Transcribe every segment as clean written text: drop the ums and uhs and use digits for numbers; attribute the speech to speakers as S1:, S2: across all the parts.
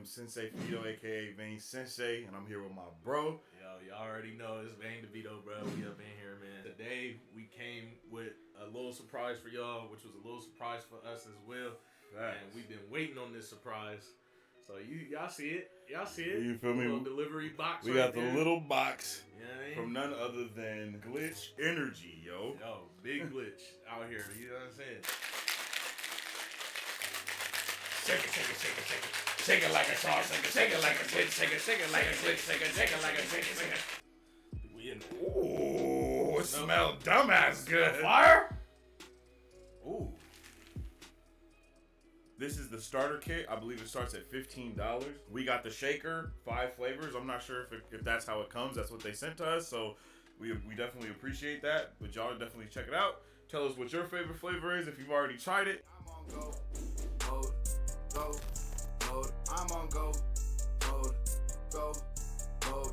S1: Sensei Finito, aka Vane Sensei, and I'm here with my bro.
S2: Yo, y'all already know it's Vane DeVito, bro. We up in here, man. Today we came with a little surprise for y'all, which was a little surprise for us as well.
S1: Facts.
S2: And we've been waiting on this surprise. So y'all see it. Y'all see it.
S1: You feel me?
S2: Little delivery box.
S1: We
S2: right
S1: got the
S2: there.
S1: little box
S2: You know what I mean?
S1: from none other than Glitch Energy, yo.
S2: Yo, big glitch out here. You know what I'm saying?
S1: Shake it, shake it, shake it, shake it. Shake it like a sauce, shake it like a glitch, shake it like a glitch, shake it like a shake it.
S2: We in
S1: Ooh, it smells dumbass good.
S2: fire. Ooh.
S1: This is the starter kit. I believe it starts at $15. We got the shaker, 5 flavors. I'm not sure if that's how it comes. That's what they sent to us. So we definitely appreciate that. But y'all definitely check it out. Tell us what your favorite flavor is if you've already tried it.
S3: I'm on go mode. I'm on go mode.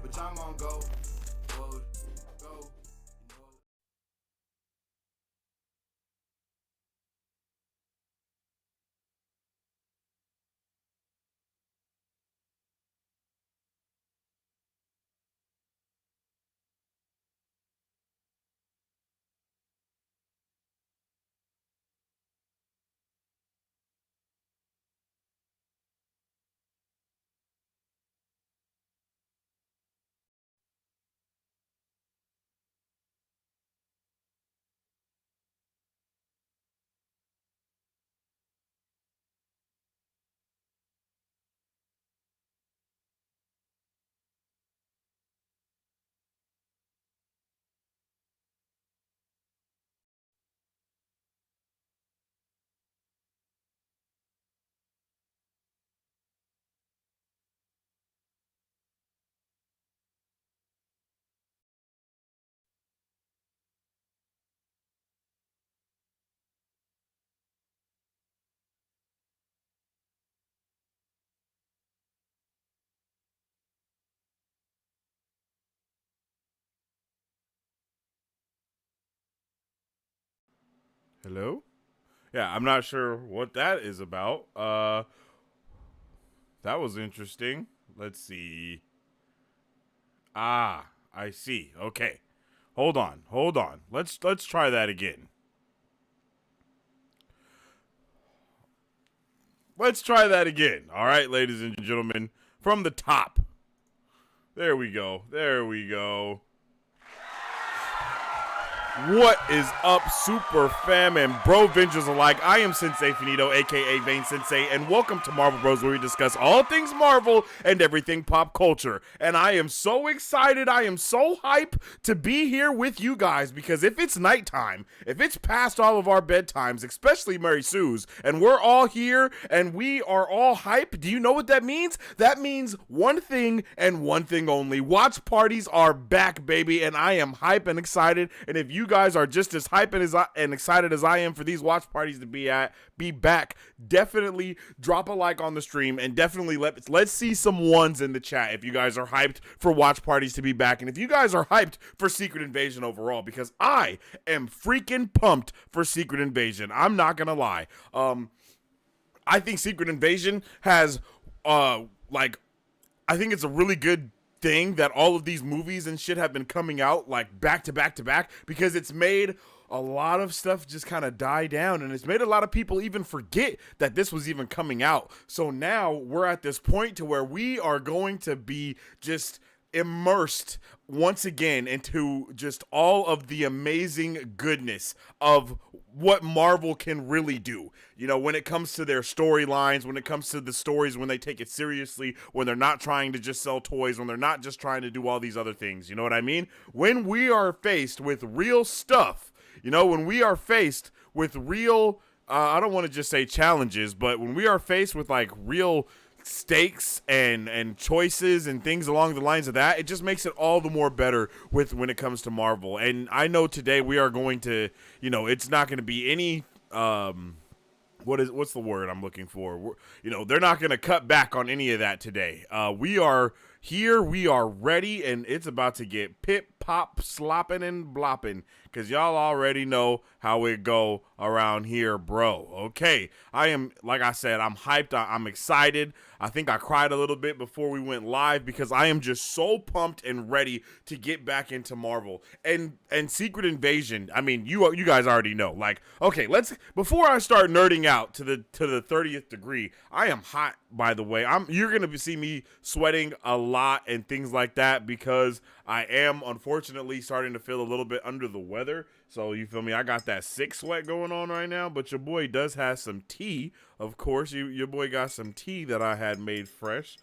S3: Bitch, I'm on go mode.
S1: Hello? Yeah, I'm not sure what that is about. That was interesting. Let's see. Ah, I see. Okay. Hold on. Let's try that again. Let's try that again. All right, ladies and gentlemen, from the top. There we go. What is up, super fam and bro vengers alike? I am Sensei Finito, aka Vane Sensei, and welcome to Marvel Bros, where we discuss all things Marvel and everything pop culture. And I am so excited, I am so hype to be here with you guys, because if it's nighttime, if it's past all of our bedtimes, especially Mary Sue's, and we're all here and we are all hype, do you know what that means? That means one thing and one thing only. Watch parties are back, baby, and I am hype and excited. And if you guys are just as hype and excited as I am for these watch parties to be back, definitely drop a like on the stream, and definitely let's see some ones in the chat if you guys are hyped for watch parties to be back, and if you guys are hyped for Secret Invasion overall, because I am freaking pumped for Secret Invasion. I'm not gonna lie. I think Secret Invasion has I think it's a really good thing that all of these movies and shit have been coming out like back to back to back, because it's made a lot of stuff just kind of die down, and it's made a lot of people even forget that this was even coming out. So now we're at this point to where we are going to be just immersed once again into just all of the amazing goodness of what Marvel can really do. You know, when it comes to their storylines, when it comes to the stories, when they take it seriously, when they're not trying to just sell toys, when they're not just trying to do all these other things. You know what I mean? When we are faced with real stuff, you know, when we are faced with real, I don't want to just say challenges, but when we are faced with like real stakes and choices and things along the lines of that, it just makes it all the more better when it comes to Marvel. And I know today we are going to, you know, it's not going to be any what's the word I'm looking for? You know, they're not going to cut back on any of that today. We are here, we are ready, and it's about to get pip, pop, slopping, and blopping, because y'all already know how it go around here, bro. Okay, I am, like I said, I'm hyped, I'm excited. I think I cried a little bit before we went live because I am just so pumped and ready to get back into Marvel and Secret Invasion. I mean, you guys already know. Like, okay, before I start nerding out to the 30th degree, I am hot, by the way. You're gonna see me sweating a lot and things like that because I am unfortunately starting to feel a little bit under the weather. So you feel me? I got that sick sweat going on right now, but your boy does have some tea. Of course, your boy got some tea that I had made fresh.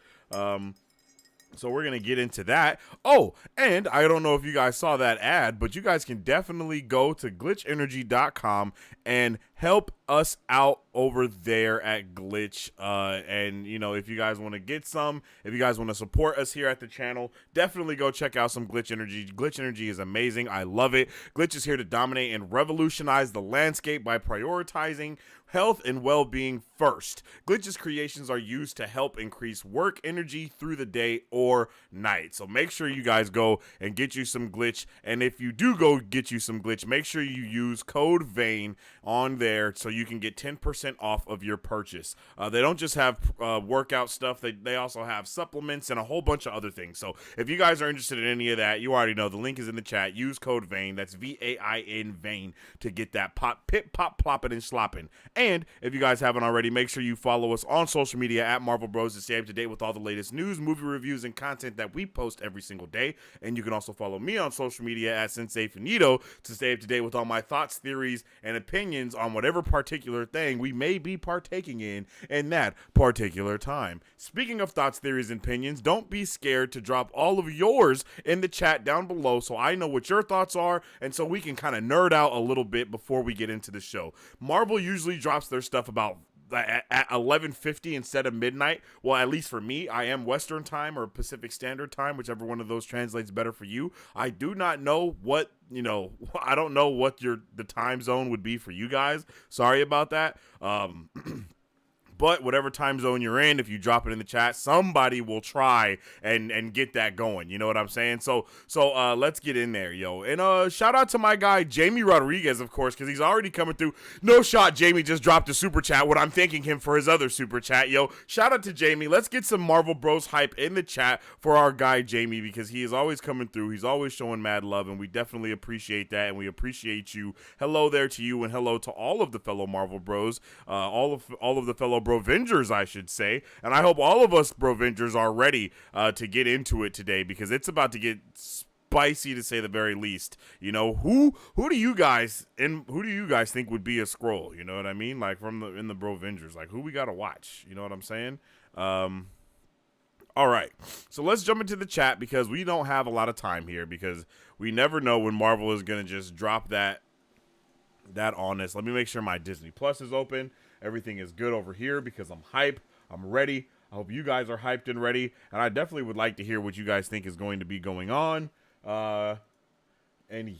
S1: So we're going to get into that. Oh, and I don't know if you guys saw that ad, but you guys can definitely go to glitchenergy.com and help us out over there at Glitch. And, you know, if you guys want to get some, if you guys want to support us here at the channel, definitely go check out some Glitch Energy. Glitch Energy is amazing. I love it. Glitch is here to dominate and revolutionize the landscape by prioritizing health and well-being first. Glitch's creations are used to help increase work energy through the day or night. So make sure you guys go and get you some Glitch. And if you do go get you some Glitch, make sure you use code VANE on there so you can get 10% off of your purchase. They don't just have workout stuff. They also have supplements and a whole bunch of other things. So if you guys are interested in any of that, you already know the link is in the chat. Use code VANE. That's VAIN VANE to get that pip, pop, plopping, and slopping. And if you guys haven't already, make sure you follow us on social media at Marvel Bros to stay up to date with all the latest news, movie reviews, and content that we post every single day. And you can also follow me on social media at Sensei Finito to stay up to date with all my thoughts, theories, and opinions on whatever particular thing we may be partaking in that particular time. Speaking of thoughts, theories, and opinions, don't be scared to drop all of yours in the chat down below so I know what your thoughts are and so we can kind of nerd out a little bit before we get into the show. Marvel usually drops their stuff about at 11:50 instead of midnight. Well, at least for me, I am Western time or Pacific Standard Time, whichever one of those translates better for you. I do not know what, I don't know what the time zone would be for you guys. Sorry about that. But whatever time zone you're in, if you drop it in the chat, somebody will try and get that going. You know what I'm saying? So let's get in there, yo. And shout out to my guy, Jamie Rodriguez, of course, because he's already coming through. No shot, Jamie just dropped a super chat. What I'm thanking him for his other super chat, yo. Shout out to Jamie. Let's get some Marvel Bros hype in the chat for our guy, Jamie, because he is always coming through. He's always showing mad love, and we definitely appreciate that, and we appreciate you. Hello there to you, and hello to all of the fellow Marvel Bros, all of the fellow Brovengers, I should say. And I hope all of us Brovengers are ready to get into it today because it's about to get spicy, to say the very least. You know, who do you guys think would be a Skrull? You know what I mean? Like in the Brovengers, like who we gotta watch? You know what I'm saying? All right, so let's jump into the chat because we don't have a lot of time here because we never know when Marvel is gonna just drop that on us. Let me make sure my Disney Plus is open. Everything is good over here because I'm hype. I'm ready. I hope you guys are hyped and ready. And I definitely would like to hear what you guys think is going to be going on. And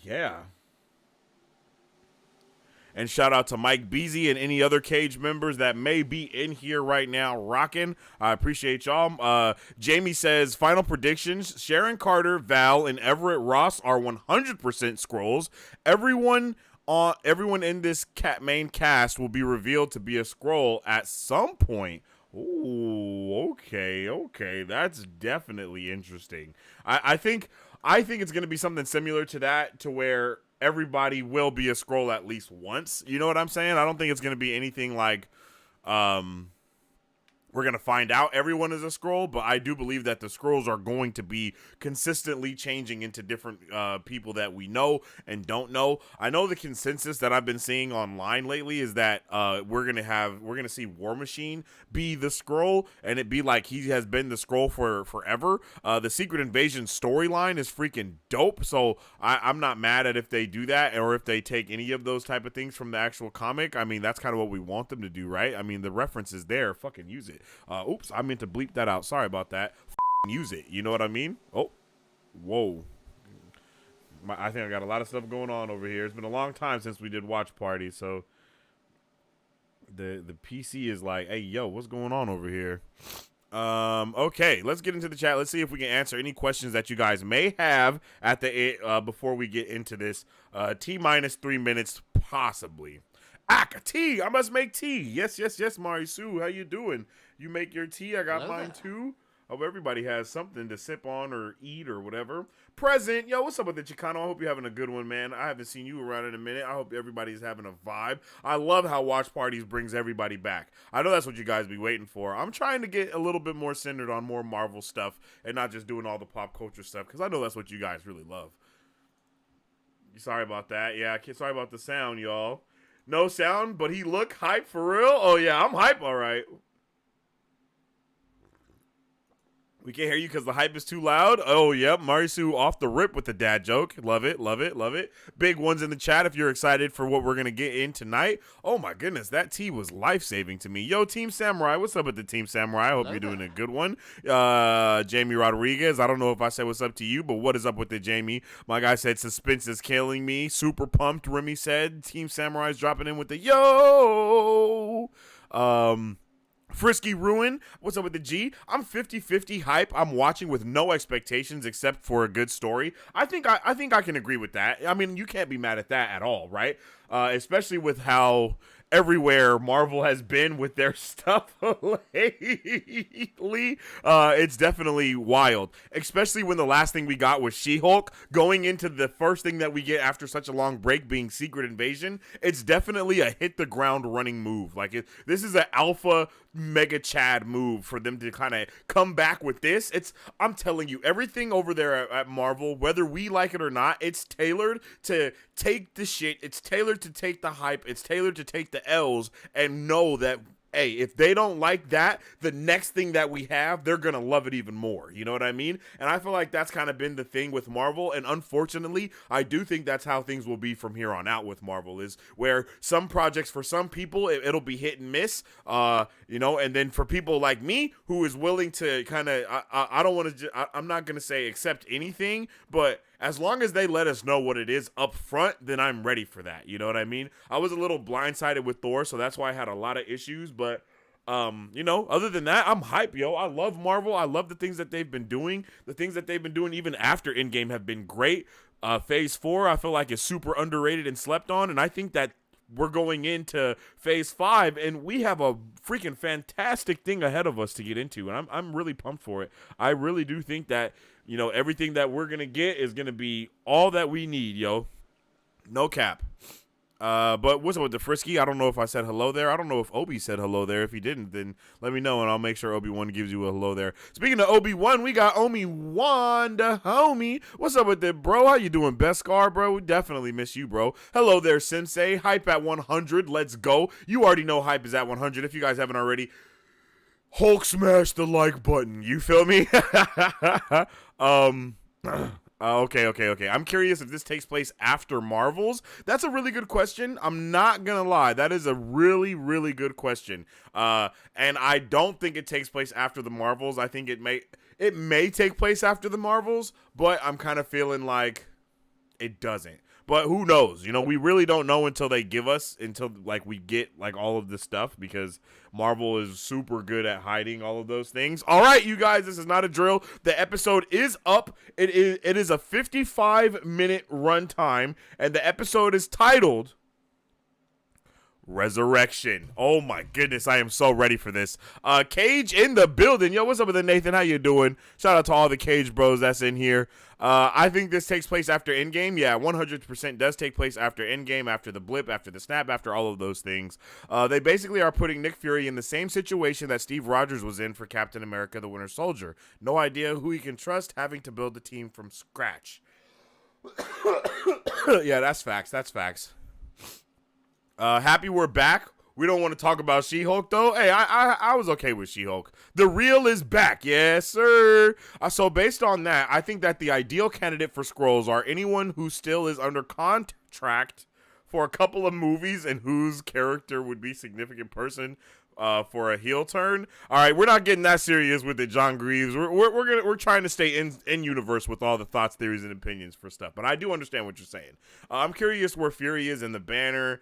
S1: yeah. And shout out to Mike Beasy and any other Cage members that may be in here right now rocking. I appreciate y'all. Jamie says, final predictions. Sharon Carter, Val, and Everett Ross are 100% Skrulls. Everyone in this main cast will be revealed to be a Skrull at some point. Ooh, okay. That's definitely interesting. I think it's going to be something similar to that, to where everybody will be a Skrull at least once. You know what I'm saying? I don't think it's going to be anything like we're going to find out everyone is a Skrull, but I do believe that the Skrulls are going to be consistently changing into different people that we know and don't know. I know the consensus that I've been seeing online lately is that we're going to see War Machine be the Skrull, and it be like he has been the Skrull for forever. The Secret Invasion storyline is freaking dope, so I'm not mad at if they do that or if they take any of those type of things from the actual comic. I mean, that's kind of what we want them to do, right? I mean, the reference is there. Fucking use it. Oops, I meant to bleep that out. Sorry about that. Use it. You know what I mean? Oh, whoa. I think I got a lot of stuff going on over here. It's been a long time since we did watch party, so the PC is like, hey, yo, what's going on over here? Okay, let's get into the chat. Let's see if we can answer any questions that you guys may have at the before we get into this. T-3 minutes, possibly. Tea. I must make tea. Yes, Mari Sue. How you doing? You make your tea. I got
S4: Love
S1: mine
S4: that.
S1: too. Hope everybody has something to sip on or eat or whatever. Present. Yo, what's up with the Chicano? I hope you're having a good one, man. I haven't seen you around in a minute. I hope everybody's having a vibe. I love how watch parties brings everybody back. I know that's what you guys be waiting for. I'm trying to get a little bit more centered on more Marvel stuff and not just doing all the pop culture stuff because I know that's what you guys really love. Sorry about that. Yeah, sorry about the sound, y'all. No sound, but he look hype for real? Oh, yeah, I'm hype, all right. We can't hear you because the hype is too loud. Oh, yep. Marisu off the rip with the dad joke. Love it, love it, love it. Big ones in the chat if you're excited for what we're going to get in tonight. Oh, my goodness. That tea was life-saving to me. Yo, Team Samurai. What's up with the Team Samurai? I hope you're doing a good one. Jamie Rodriguez. I don't know if I said what's up to you, but what is up with it, Jamie? My guy said suspense is killing me. Super pumped, Remy said. Team Samurai's dropping in with the yo. Frisky Ruin, what's up with the G? I'm 50-50 hype. I'm watching with no expectations except for a good story. I think I can agree with that. I mean, you can't be mad at that at all, right? Especially with how everywhere Marvel has been with their stuff lately. It's definitely wild. Especially when the last thing we got was She-Hulk. Going into the first thing that we get after such a long break being Secret Invasion, it's definitely a hit the ground running move. Like this is an alpha mega Chad move for them to kind of come back with this. I'm telling you, everything over there at Marvel, whether we like it or not, it's tailored to take the shit. It's tailored to take the hype. It's tailored to take the L's and know that, hey, if they don't like that, the next thing that we have, they're going to love it even more. You know what I mean? And I feel like that's kind of been the thing with Marvel. And unfortunately, I do think that's how things will be from here on out with Marvel, is where some projects for some people, it'll be hit and miss, you know, and then for people like me who is willing to kind of, I don't want to, I'm not going to say accept anything, but as long as they let us know what it is up front, then I'm ready for that. You know what I mean? I was a little blindsided with Thor, so that's why I had a lot of issues. But, you know, other than that, I'm hype, yo. I love Marvel. I love the things that they've been doing. The things that they've been doing even after Endgame have been great. Phase 4, I feel like, is super underrated and slept on. And I think that we're going into Phase 5, and we have a freaking fantastic thing ahead of us to get into. And I'm really pumped for it. I really do think that, you know, everything that we're going to get is going to be all that we need, yo. No cap. But what's up with the Frisky? I don't know if I said hello there. I don't know if Obi said hello there. If he didn't, then let me know, and I'll make sure Obi-Wan gives you a hello there. Speaking of Obi-Wan, we got Omi-Wan, the homie. What's up with it, bro? How you doing, Beskar, bro? We definitely miss you, bro. Hello there, Sensei. Hype at 100. Let's go. You already know hype is at 100. If you guys haven't already, Hulk smash the like button. You feel me? Okay. I'm curious if this takes place after Marvels. That's a really good question. I'm not gonna lie. That is a really, really good question. And I don't think it takes place after the Marvels. I think it may take place after the Marvels, but I'm kind of feeling like it doesn't. But who knows? You know, we really don't know until they give us, until like we get like all of this stuff, because Marvel is super good at hiding all of those things. All right, you guys, this is not a drill. The episode is up. It is a 55-minute runtime, and the episode is titled Resurrection. Oh my goodness, I am so ready for this. Cage in the building. Yo, what's up with it, Nathan? How you doing? Shout out to all the Cage bros that's in here. I think this takes place after Endgame. Yeah, 100% does take place after Endgame, after the blip, after the snap, after all of those things. They basically are putting Nick Fury in the same situation that Steve Rogers was in for Captain America: The Winter Soldier. No idea who he can trust, having to build the team from scratch. Yeah, that's facts. That's facts. Happy we're back. We don't want to talk about She-Hulk, though. Hey, I was okay with She-Hulk. The real is back. Yes, sir. So based on that, I think that the ideal candidate for Skrulls are anyone who still is under contract for a couple of movies and whose character would be significant person for a heel turn. All right, we're not getting that serious with it, John Greaves. We're trying to stay in universe with all the thoughts, theories, and opinions for stuff. But I do understand what you're saying. I'm curious where Fury is in the banner.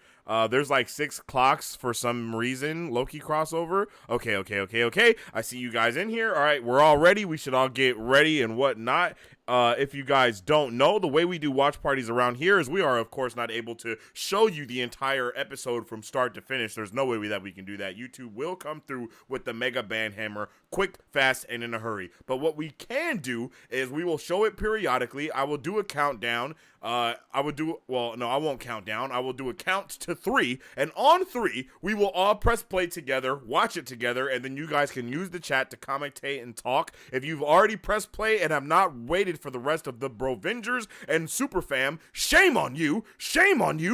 S1: There's like 6 clocks for some reason. Loki crossover. Okay. I see you guys in here. All right, we're all ready. We should all get ready and whatnot. If you guys don't know, the way we do watch parties around here is we are, of course, not able to show you the entire episode from start to finish. There's no way that we can do that. YouTube will come through with the mega band hammer, quick, fast, and in a hurry. But what we can do is we will show it periodically. I will do a countdown. I won't count down. I will do a count to 3, and on 3, we will all press play together, watch it together, and then you guys can use the chat to commentate and talk. If you've already pressed play and have not waited for the rest of the Brovengers and Super Fam, shame on you,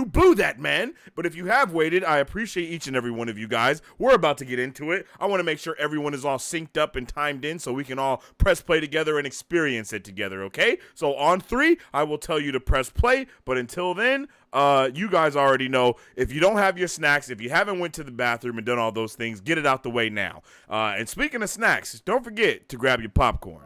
S1: boo that man. But if you have waited, I appreciate each and every one of you guys. We're about to get into it. I want to make sure everyone is all synced up and timed in so we can all press play together and experience it together, okay? So on 3, I will tell you to press play, but until then, you guys already know, if you don't have your snacks, if you haven't went to the bathroom and done all those things, get it out the way now. And speaking of snacks, don't forget to grab your popcorn.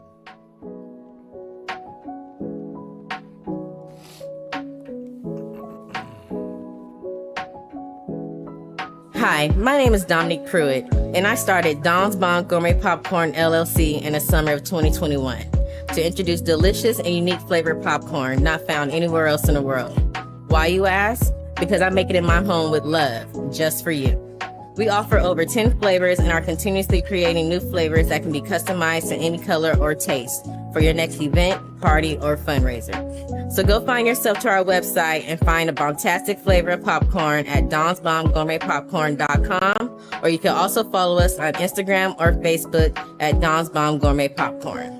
S4: Hi, my name is Dominique Pruitt, and I started Don's Bon Gourmet Popcorn LLC in the summer of 2021 to introduce delicious and unique flavored popcorn not found anywhere else in the world. Why, you ask? Because I make it in my home with love, just for you. We offer over 10 flavors and are continuously creating new flavors that can be customized to any color or taste for your next event, party, or fundraiser. So go find yourself to our website and find a bombastic flavor of popcorn at donsbombgourmetpopcorn.com, or you can also follow us on Instagram or Facebook at Don's Bomb Gourmet Popcorn.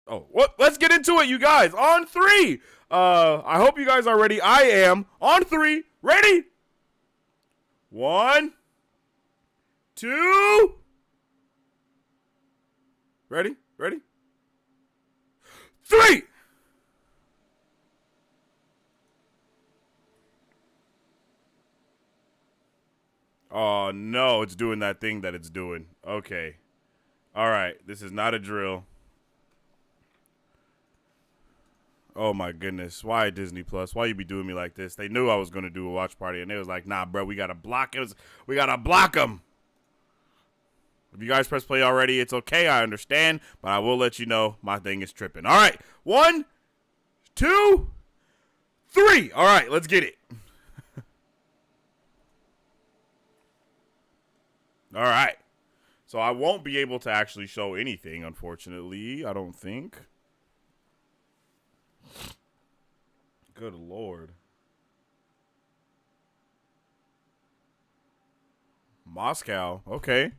S1: Oh, what? Let's get into it, you guys. On 3. I hope you guys are ready. I am. On 3. Ready? 1, 2. Ready? 3. Oh, no, it's doing that thing that it's doing. Okay. All right. This is not a drill. Oh my goodness. Why Disney Plus? Why you be doing me like this? They knew I was going to do a watch party and they was like, nah, bro, we got to block it. We got to block them. If you guys press play already, it's okay. I understand, but I will let you know my thing is tripping. All right. 1, 2, 3. All right, let's get it. All right. So I won't be able to actually show anything, unfortunately. I don't think. Good Lord. Moscow. Okay.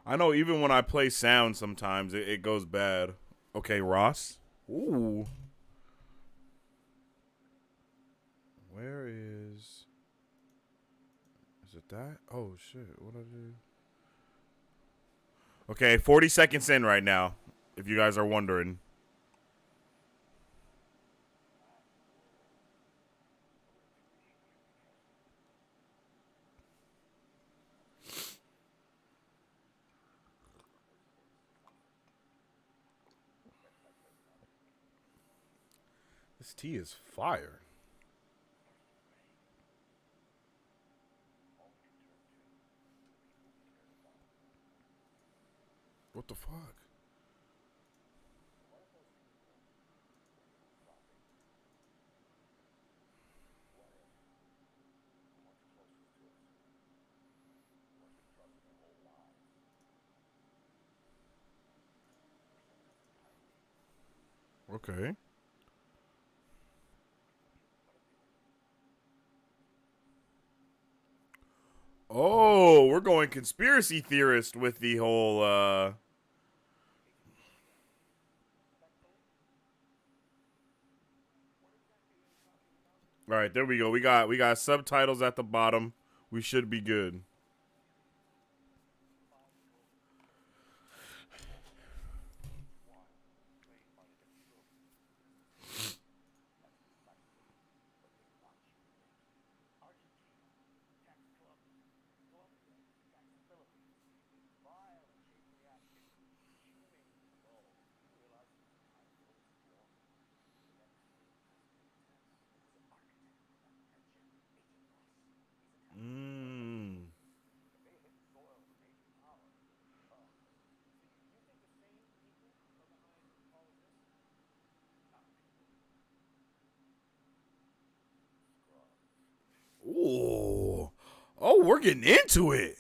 S1: I know even when I play sound sometimes it goes bad. Okay, Ross. Ooh. Where is it that? Oh shit. What did I do? Okay, 40 seconds in right now, if you guys are wondering. This tea is fire. What the fuck? Okay. Oh, we're going conspiracy theorist with the whole, . All right, there we go. We got subtitles at the bottom. We should be good. Ooh. Oh, we're getting into it.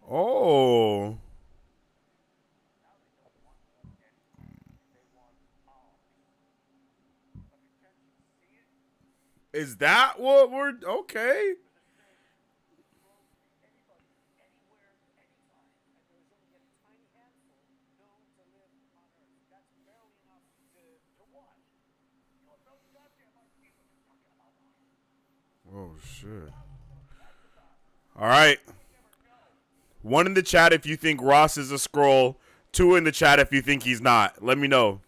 S1: Oh. Is that what we're okay? Oh shit. All right. 1 in the chat if you think Ross is a Skrull. 2 in the chat if you think he's not. Let me know.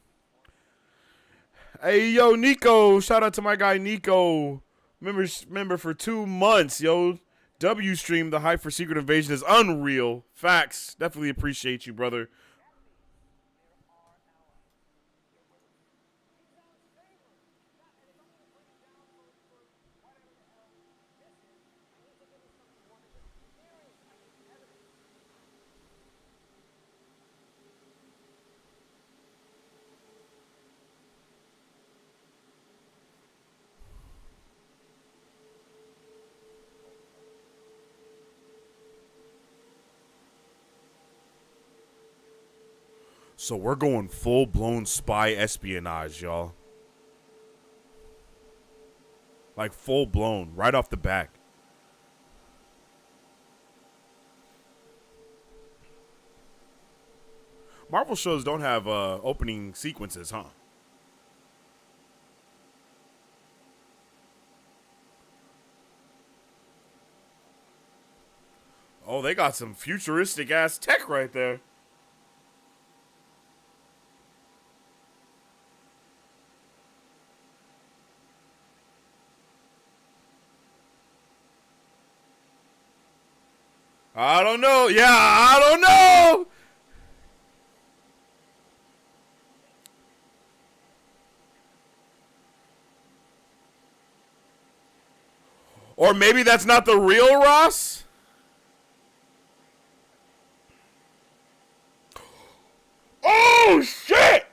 S1: Hey, yo, Nico. Shout out to my guy, Nico. Member for 2 months, yo. W stream, the hype for Secret Invasion is unreal. Facts. Definitely appreciate you, brother. So we're going full-blown spy espionage, y'all. Like full-blown, right off the back. Marvel shows don't have opening sequences, huh? Oh, they got some futuristic-ass tech right there. I don't know. Yeah, I don't know. Or maybe that's not the real Ross? Oh, shit!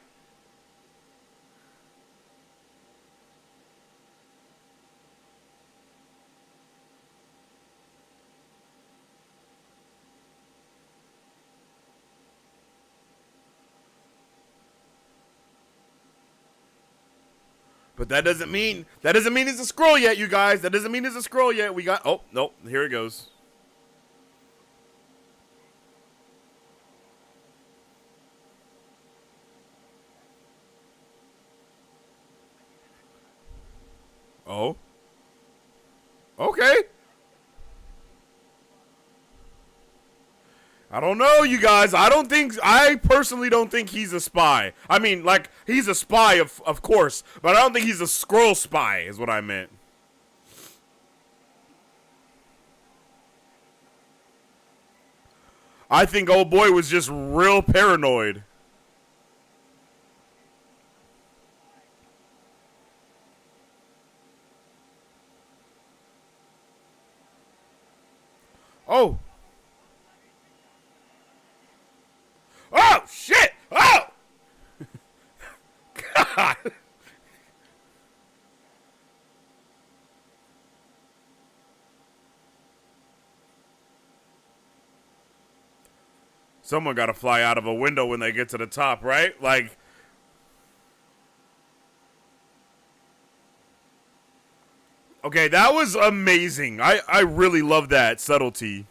S1: But that doesn't mean he's a Skrull yet, you guys. That doesn't mean he's a Skrull yet. We got nope, here it goes. Oh. Okay. I don't know, you guys. I personally don't think he's a spy. I mean, like, he's a spy, of course, but I don't think he's a Skrull spy, is what I meant. I think old boy was just real paranoid. Oh. Oh, shit! Oh! God! Someone got to fly out of a window when they get to the top, right? Like... Okay, that was amazing. I really love that subtlety.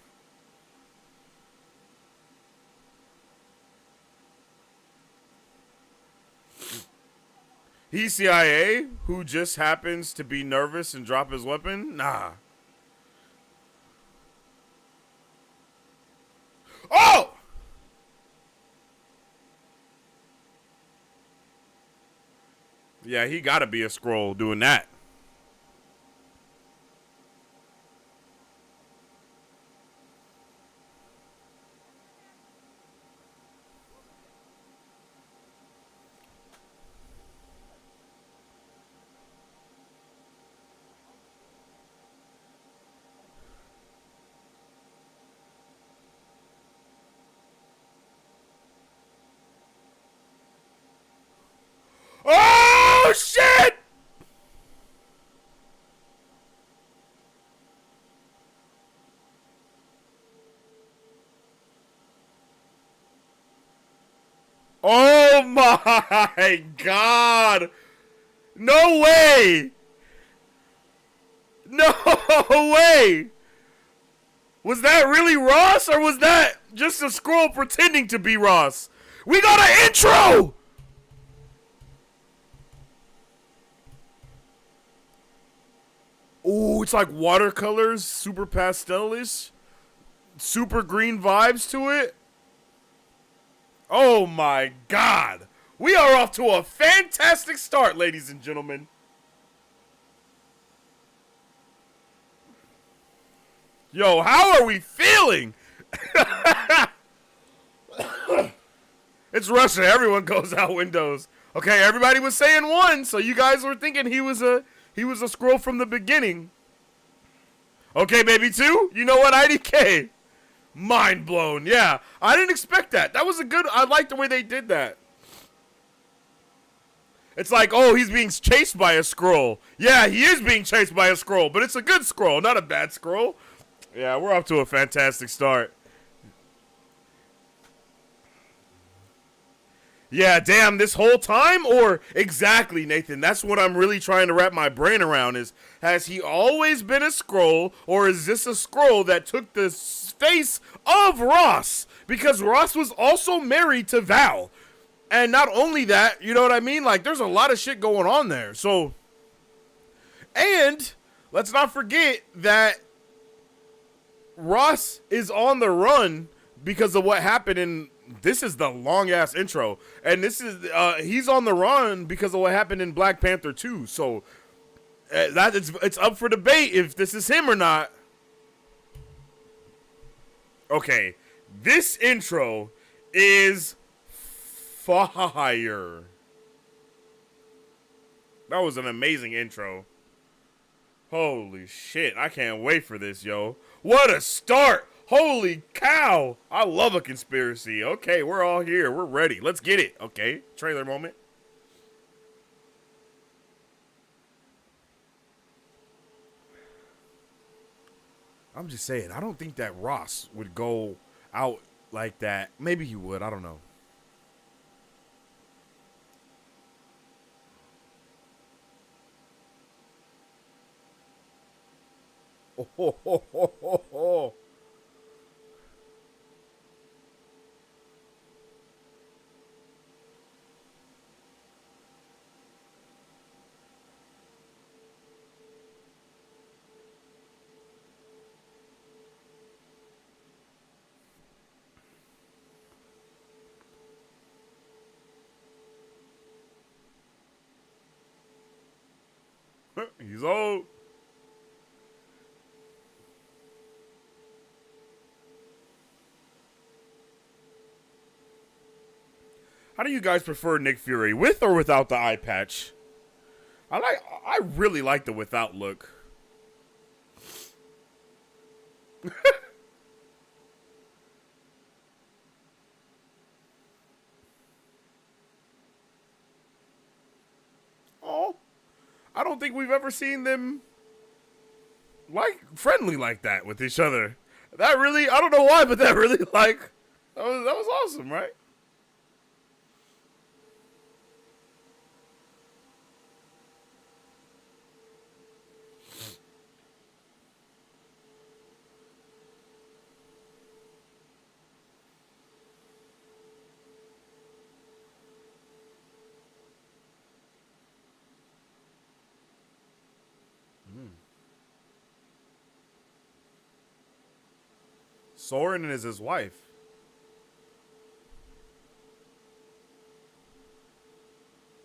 S1: He's CIA who just happens to be nervous and drop his weapon? Nah. Oh! Yeah, he gotta be a Skrull doing that. Oh, shit! Oh my God! No way! No way! Was that really Ross, or was that just a Skrull pretending to be Ross? We got an intro! Ooh, it's like watercolors, super pastel-ish, super green vibes to it. Oh my God. We are off to a fantastic start, ladies and gentlemen. Yo, how are we feeling? It's Russia. Everyone goes out windows. Okay, everybody was saying one, so you guys were thinking he was a Skrull from the beginning. Okay, maybe two. You know what, IDK? Mind blown. Yeah, I didn't expect that. That was a good. I like the way they did that. It's like, oh, he's being chased by a Skrull. Yeah, he is being chased by a Skrull, but it's a good Skrull, not a bad Skrull. Yeah, we're off to a fantastic start. Yeah, damn, this whole time? Or exactly, Nathan, that's what I'm really trying to wrap my brain around is, has he always been a Skrull, or is this a Skrull that took the face of Ross? Because Ross was also married to Val. And not only that, you know what I mean? Like, there's a lot of shit going on there. So, and let's not forget that Ross is on the run because of what happened in, this is the long ass intro, and this is he's on the run because of what happened in Black Panther 2. So that it's up for debate if this is him or not. Okay, this intro is fire. That was an amazing intro. Holy shit, I can't wait for this, yo. What a start! Holy cow! I love a conspiracy. Okay, we're all here. We're ready. Let's get it. Okay, trailer moment. I'm just saying, I don't think that Ross would go out like that. Maybe he would. I don't know. Oh, ho, ho, ho, ho, ho. He's old. How do you guys prefer Nick Fury, with or without the eye patch? I really like the without look. Oh, I don't think we've ever seen them like friendly like that with each other. That really, I don't know why, but that really like that was awesome, right? Soren is his wife.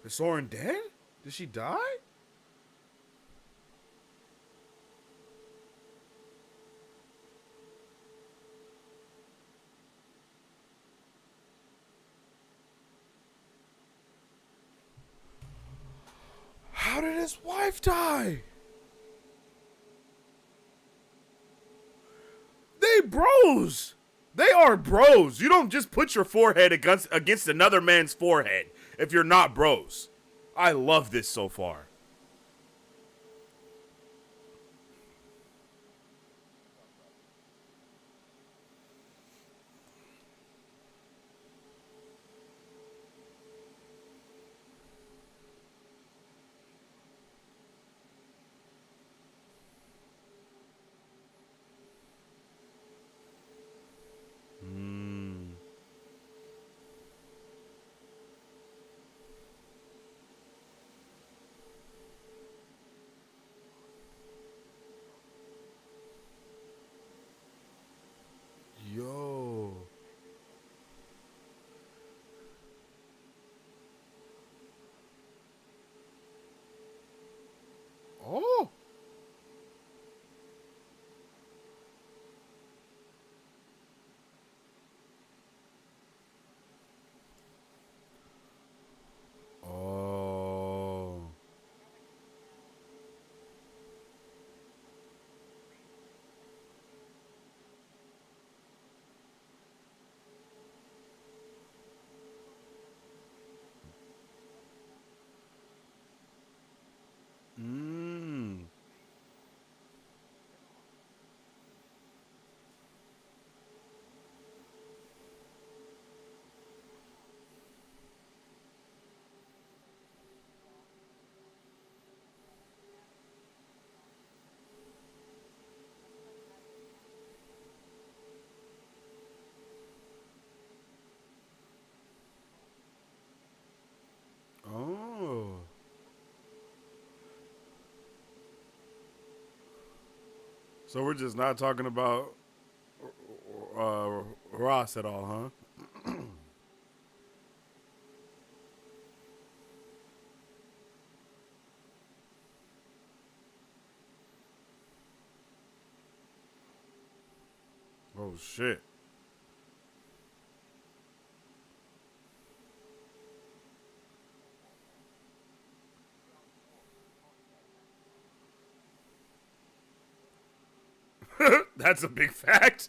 S1: Is Soren dead? Did she die? How did his wife die? They bros. They are bros. You don't just put your forehead against another man's forehead if you're not bros. I love this so far. Yo. Oh. Oh. Mmm. Oh. So we're just not talking about Ross at all, huh? Oh shit. That's a big fact.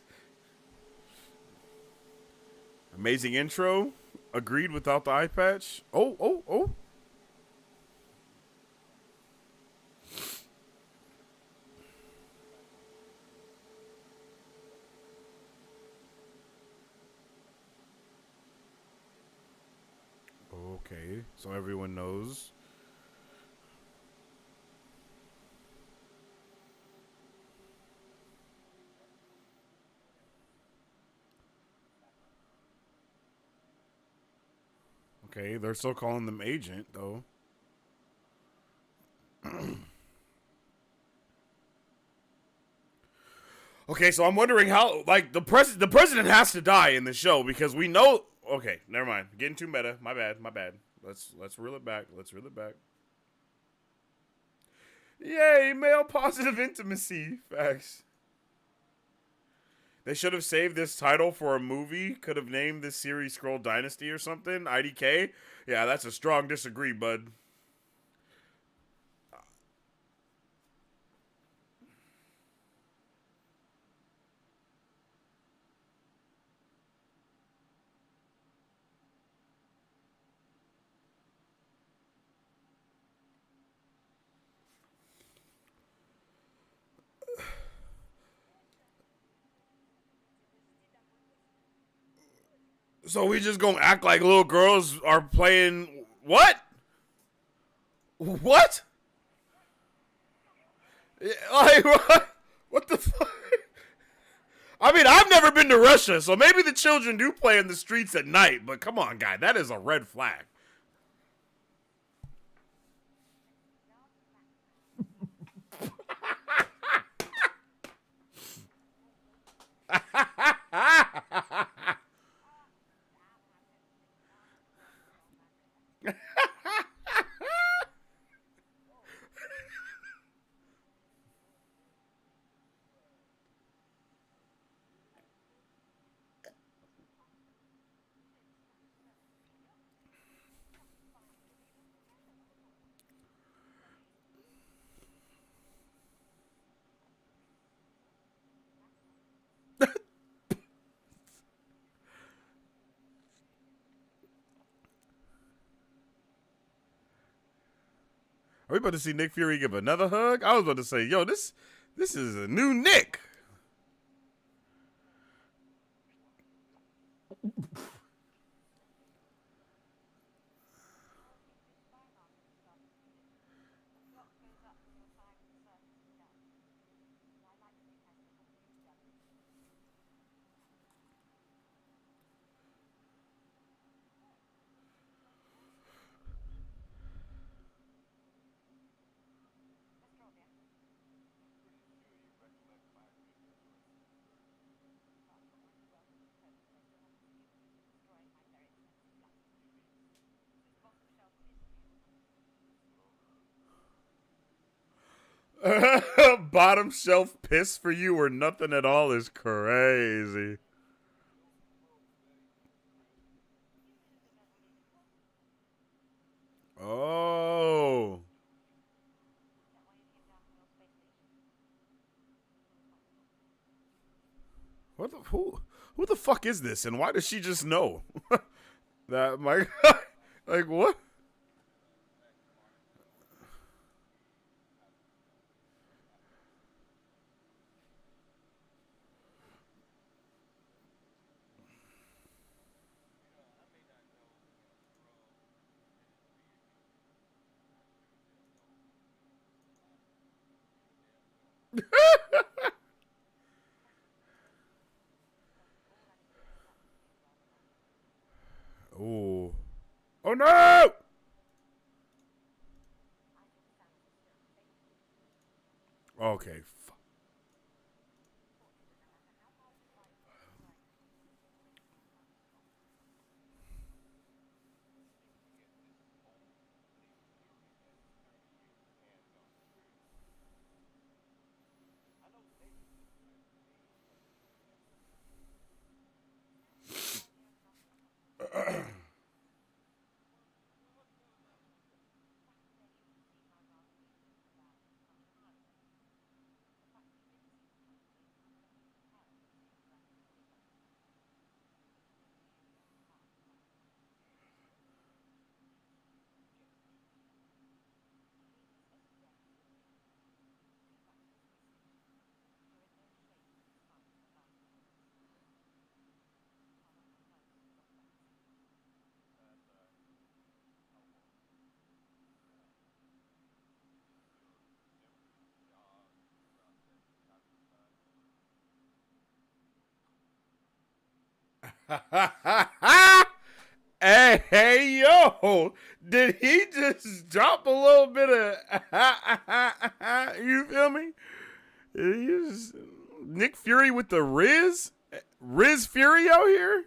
S1: Amazing intro. Agreed without the eye patch. Oh, oh, oh. Okay, so everyone knows. Okay, they're still calling them agent though. Okay, so I'm wondering how, like, the president has to die in the show because we know. Okay, never mind. Getting too meta. My bad. My bad. Let's reel it back. Let's reel it back. Yay, male positive intimacy. Facts. They should have saved this title for a movie. Could have named this series Skrull Dynasty or something. IDK. Yeah, that's a strong disagree, bud. So we just gonna act like little girls are playing what? What? Like what? What the fuck? I mean, I've never been to Russia, so maybe the children do play in the streets at night. But come on, guy, that is a red flag. Are we about to see Nick Fury give another hug? I was about to say, yo, this is a new Nick. Bottom shelf piss for you or nothing at all is crazy. Oh. Who the fuck is this and why does she just know? That my like what? Oh. Oh no! Okay. Hey, yo, did he just drop a little bit of you feel me? He's Nick Fury with the Riz Fury out here.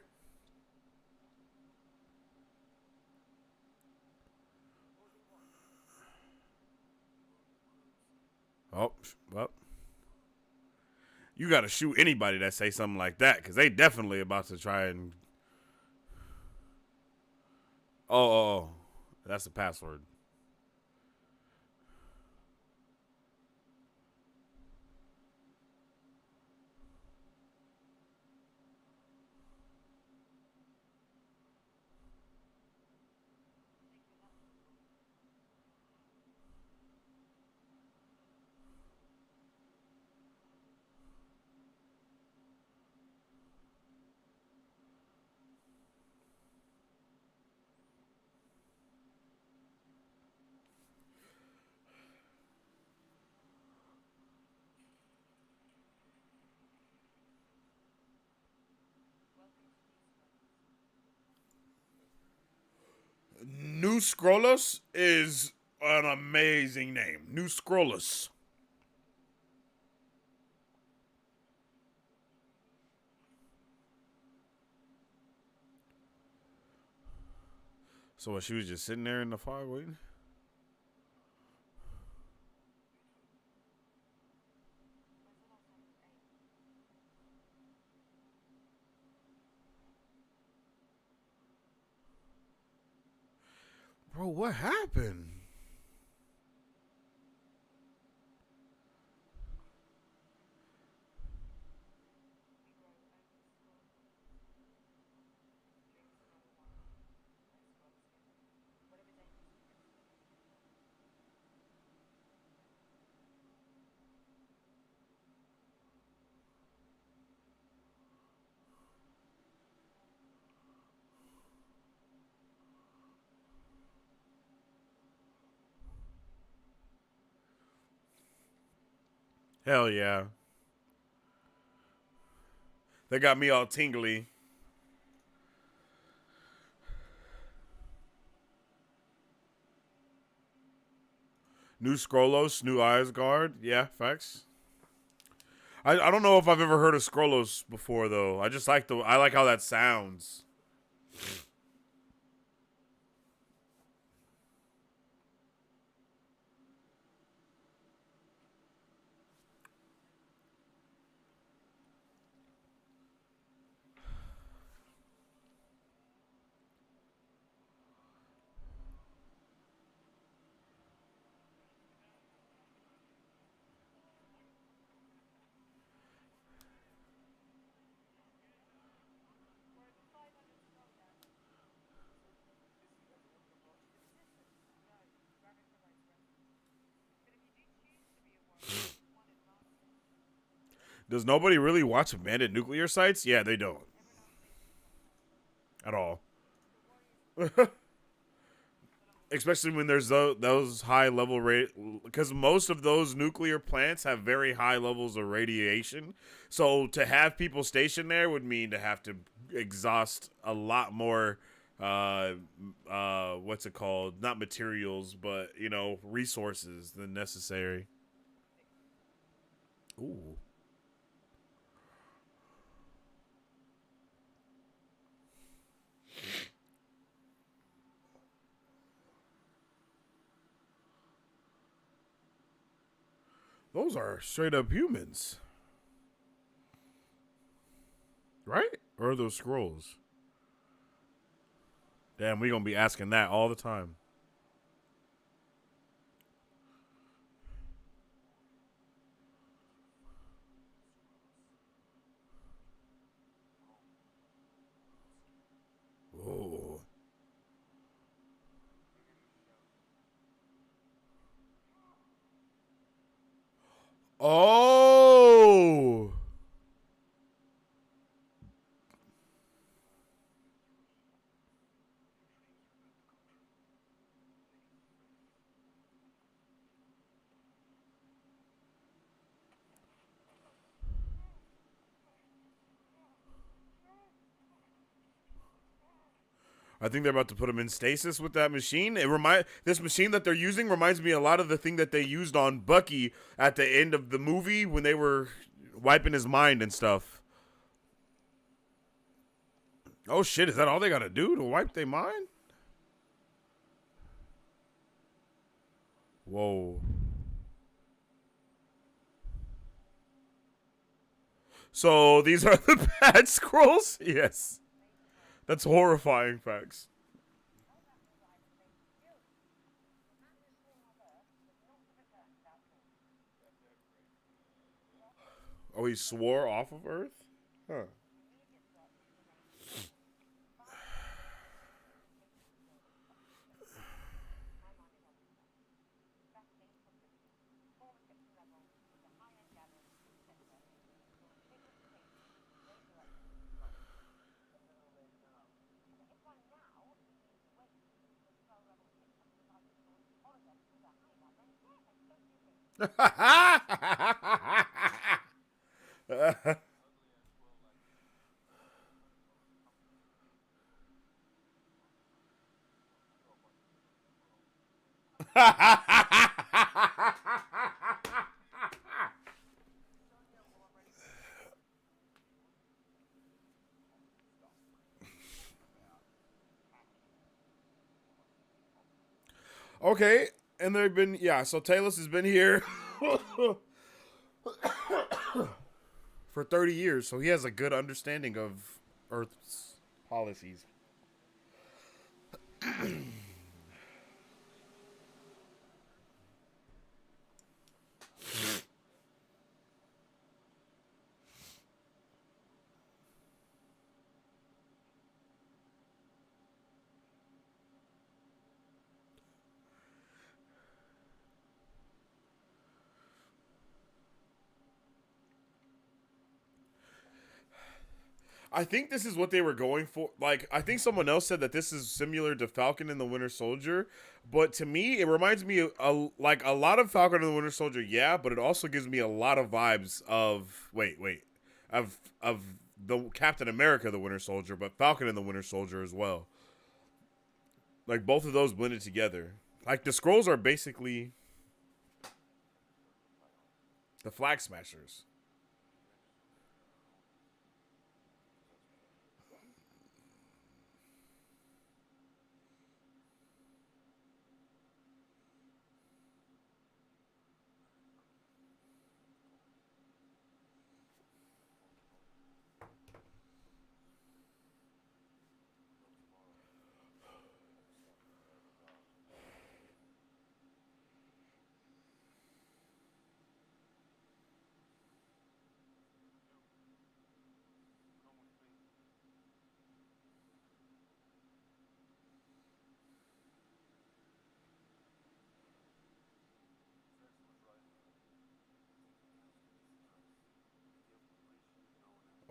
S1: Oh, well, you got to shoot anybody that say something like that because they definitely about to try and. Oh, that's the password. New Skrulls is an amazing name. New Skrulls. So what, she was just sitting there in the fog waiting? Bro, what happened? Hell yeah. They got me all tingly. New Skrulls, new Isgard. Yeah, facts. I don't know if I've ever heard of Skrulls before though. I just like I like how that sounds. Does nobody really watch abandoned nuclear sites? Yeah, they don't. At all. Especially when there's those high level rate, because most of those nuclear plants have very high levels of radiation. So to have people stationed there would mean to have to exhaust a lot more what's it called, not materials, but resources than necessary. Ooh. Those are straight up humans, right? Or are those Skrulls? Damn, we gonna be asking that all the time. Oh. Oh. I think they're about to put him in stasis with that machine. This machine that they're using reminds me a lot of the thing that they used on Bucky at the end of the movie when they were wiping his mind and stuff. Oh shit, is that all they gotta do to wipe their mind? Whoa. So these are the bad Skrulls? Yes. That's horrifying facts. Oh, he swore off of Earth? Huh. Okay, and they've been so Talus has been here for 30 years, so he has a good understanding of Earth's policies. I think this is what they were going for. Like, I think someone else said that this is similar to Falcon and the Winter Soldier, but to me, it reminds me of like a lot of Falcon and the Winter Soldier. Yeah, but it also gives me a lot of vibes of of the Captain America, the Winter Soldier, but Falcon and the Winter Soldier as well. Like both of those blended together. Like the Skrulls are basically the Flag Smashers.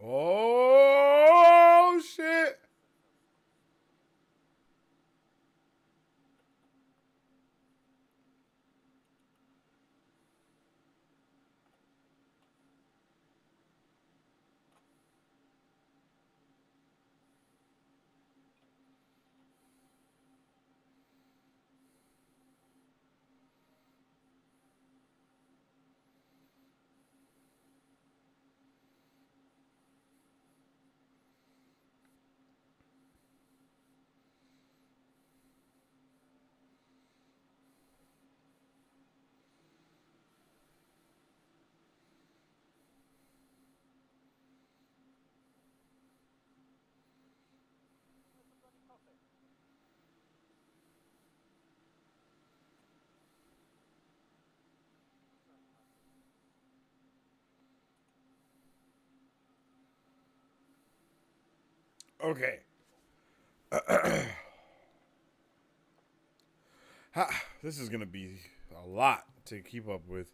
S1: Oh shit! Okay. This is gonna be a lot to keep up with.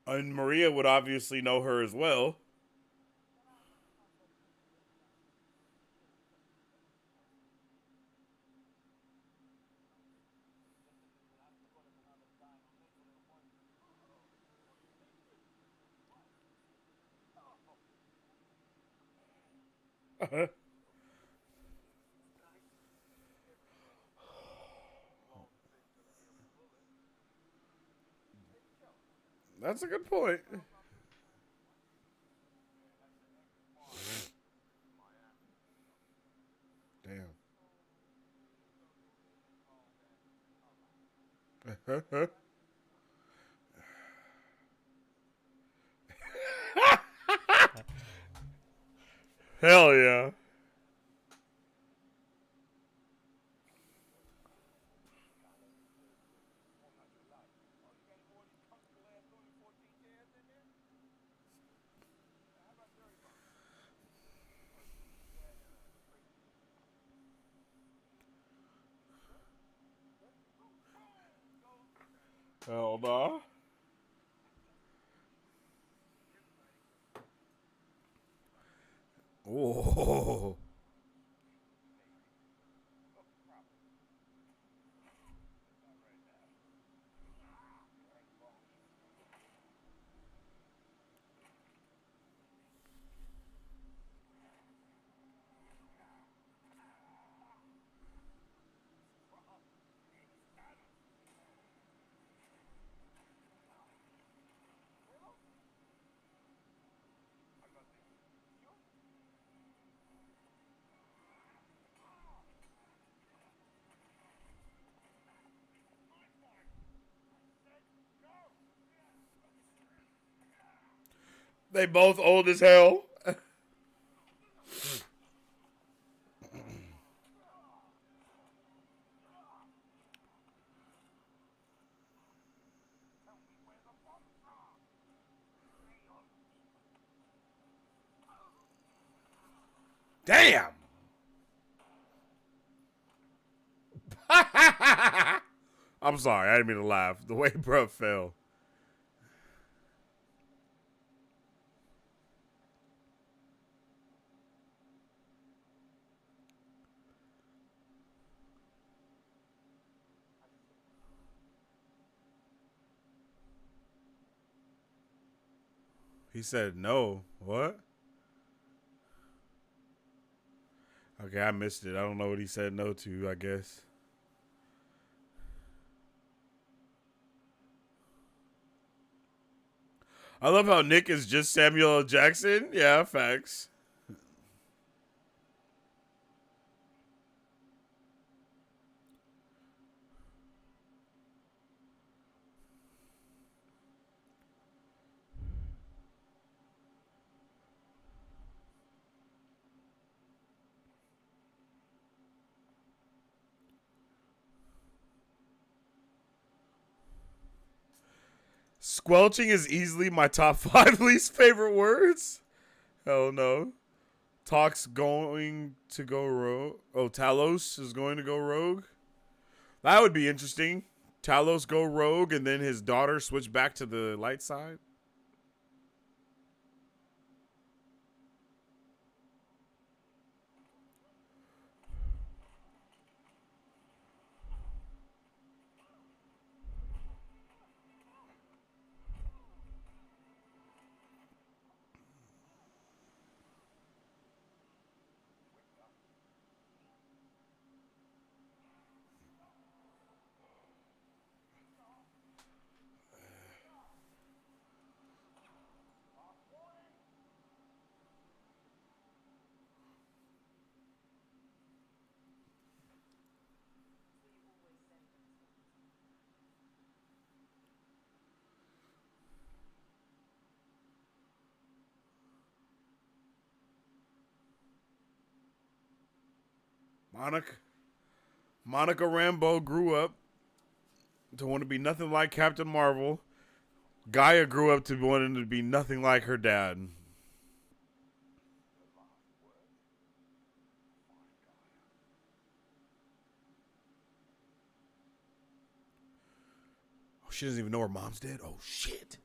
S1: And Maria would obviously know her as well. That's a good point. Damn. Hell yeah. Hell nah. Oh. They both old as hell. Damn. I'm sorry. I didn't mean to laugh. The way bro fell. He said no. What? Okay, I missed it. I don't know what he said no to, I guess. I love how Nick is just Samuel L. Jackson. Yeah, facts. Squelching is easily my top 5 least favorite words. Hell no. Talk's going to go rogue. Oh, Talos is going to go rogue. That would be interesting. Talos go rogue and then his daughter switch back to the light side. Monica Rambeau grew up to want to be nothing like Captain Marvel. Gaia grew up to wanting to be nothing like her dad. Oh, she doesn't even know her mom's dead? Oh, shit.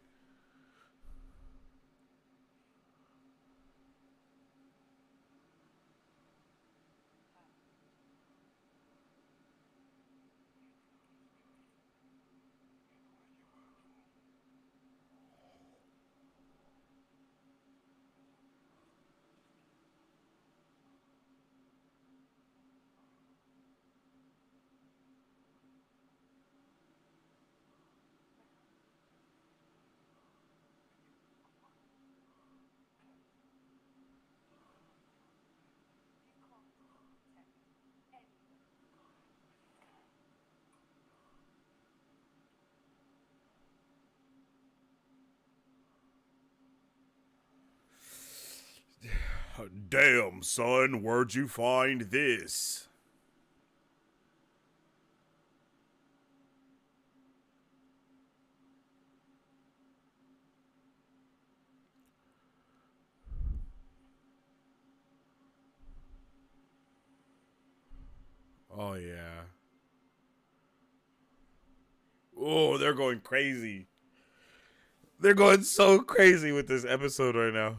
S1: Damn, son, where'd you find this? Oh, yeah. Oh, they're going crazy. They're going so crazy with this episode right now.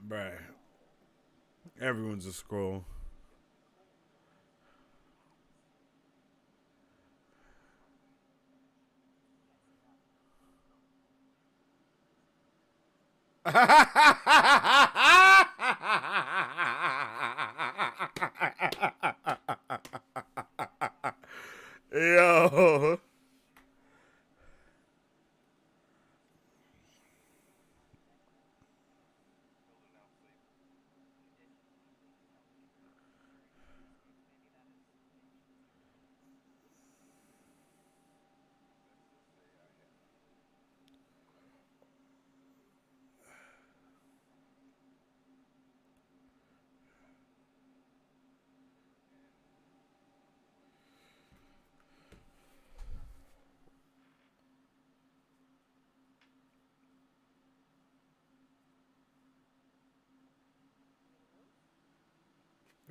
S1: Bruh. Everyone's a Skrull. Yo.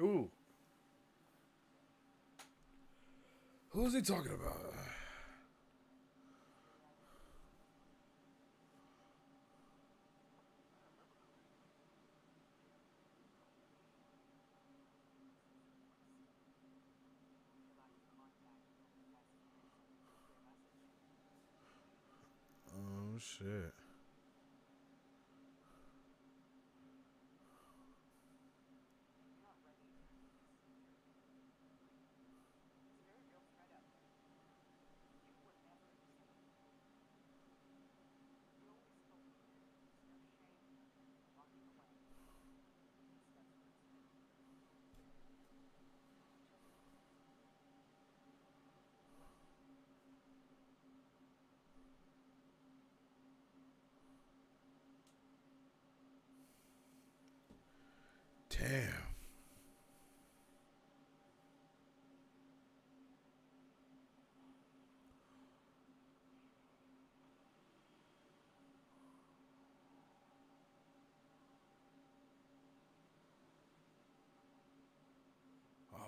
S1: Ooh. Who's he talking about? Oh, shit. Damn.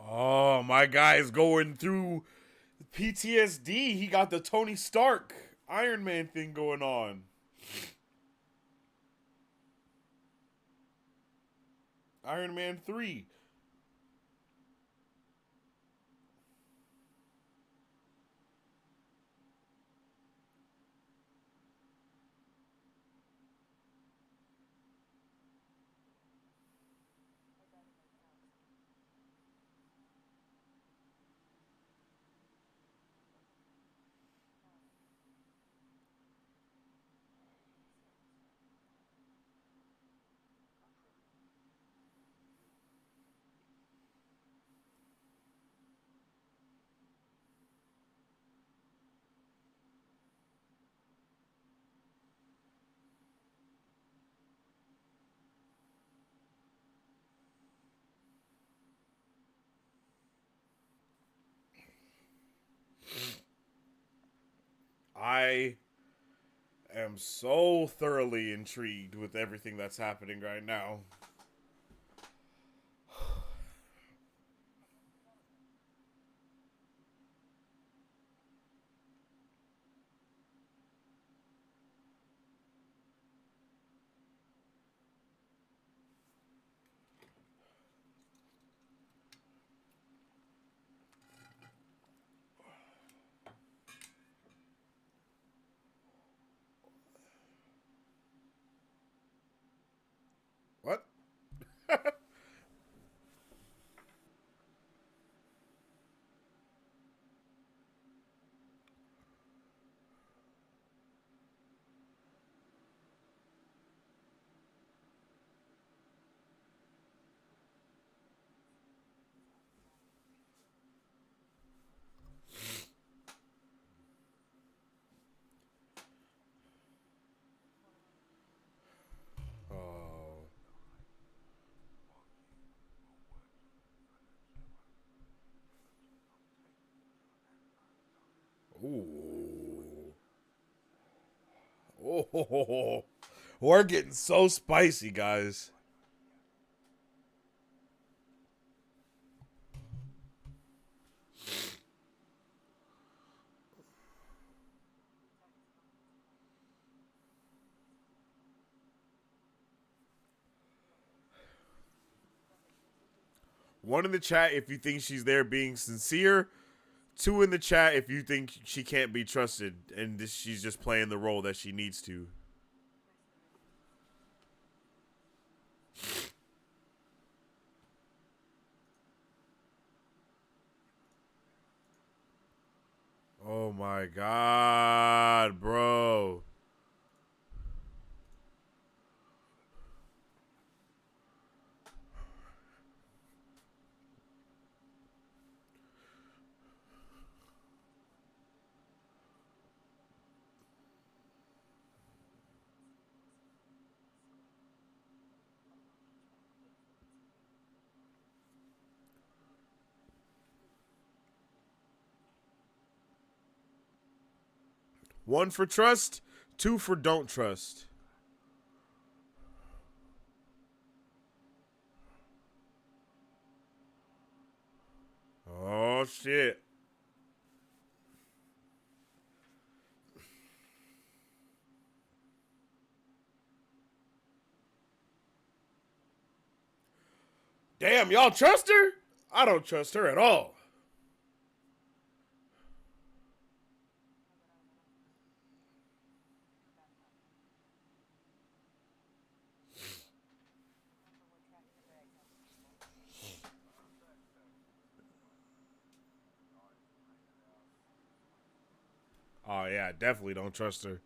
S1: Oh, my guy's going through PTSD. He got the Tony Stark Iron Man thing going on. Iron Man 3. I am so thoroughly intrigued with everything that's happening right now. What? Oh. Ooh. Oh. We're getting so spicy, guys. 1 in the chat if you think she's there being sincere. 2 in the chat if you think she can't be trusted and she's just playing the role that she needs to. Oh my God, bro. One for trust, 2 for don't trust. Oh, shit. Damn, y'all trust her? I don't trust her at all. Oh, yeah, definitely don't trust her.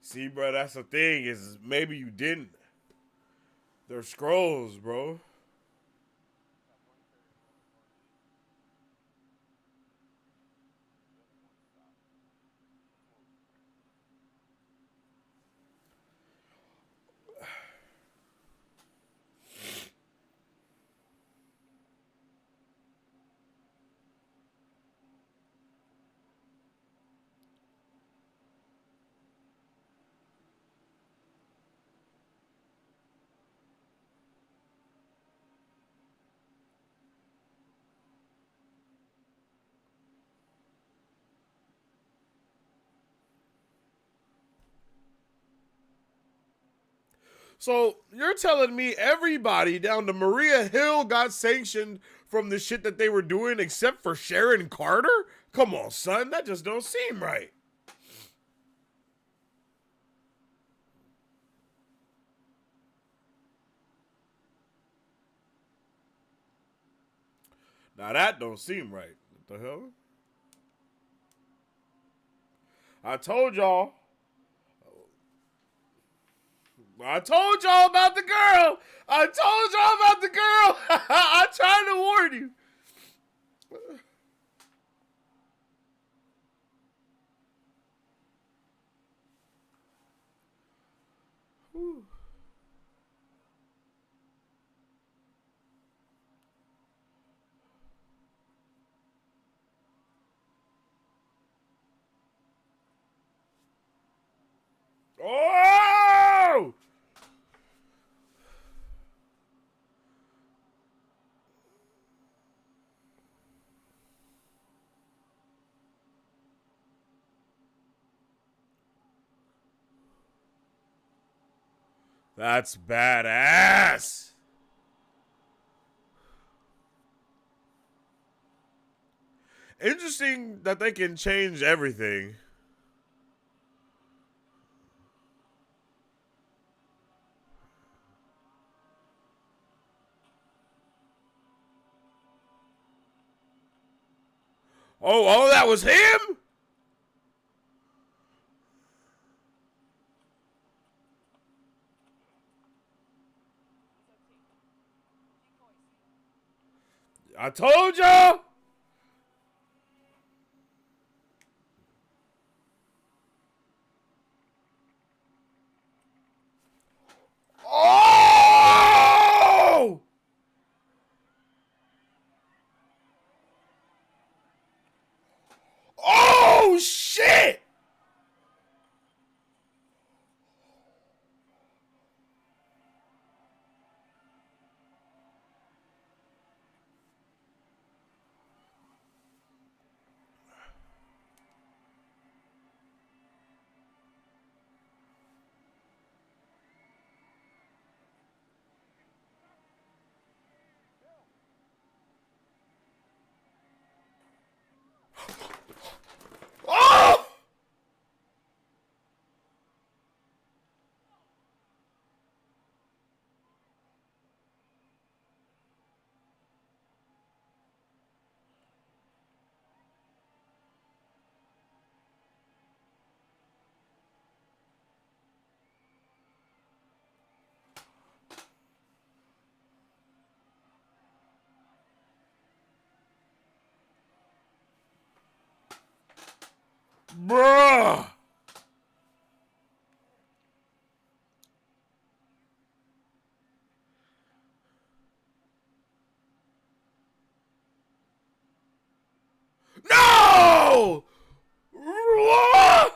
S1: See, bro, that's the thing is maybe you didn't. They're Skrulls, bro. So you're telling me everybody down to Maria Hill got sanctioned from the shit that they were doing except for Sharon Carter? Come on, son. That just don't seem right. Now that don't seem right. What the hell? I told y'all. I told y'all about the girl. I told y'all about the girl. I tried to warn you. Whew. Oh! That's badass. Interesting that they can change everything. Oh, that was him? I told y'all. Oh! Oh, shit! Bruh. No! What?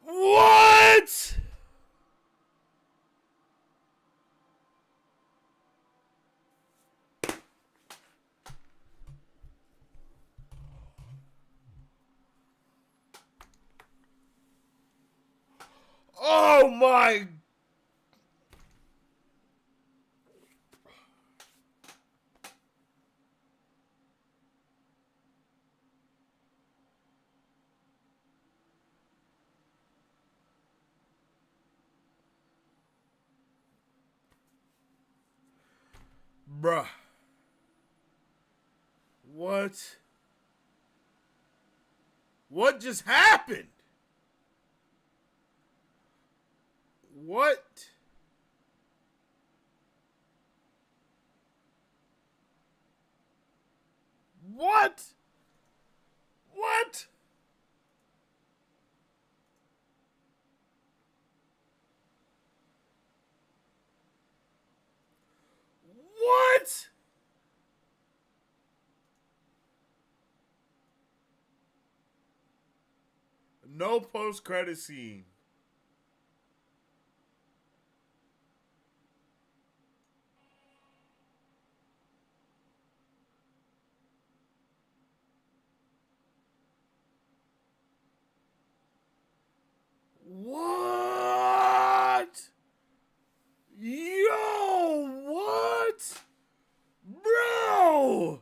S1: What? Oh my. Bruh. What? What just happened? What? What? What? What? No post-credit scene. What? Yo, what? Bro!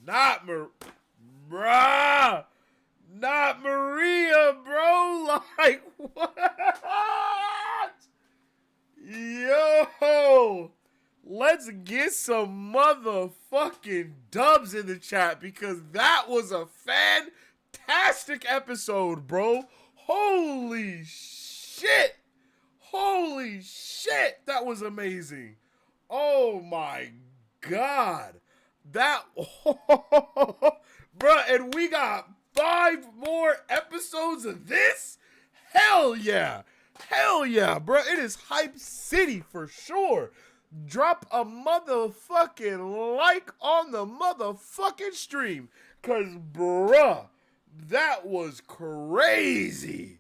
S1: Not bruh! Not Maria, bro! Like, what? Yo! Let's get some motherfucking dubs in the chat because that was a fantastic episode, bro. Holy shit! Holy shit! That was amazing. Oh my god. That, bruh, and we got 5 more episodes of this? Hell yeah. Hell yeah, bruh. It is Hype City for sure. Drop a motherfucking like on the motherfucking stream. Cause, bruh, that was crazy.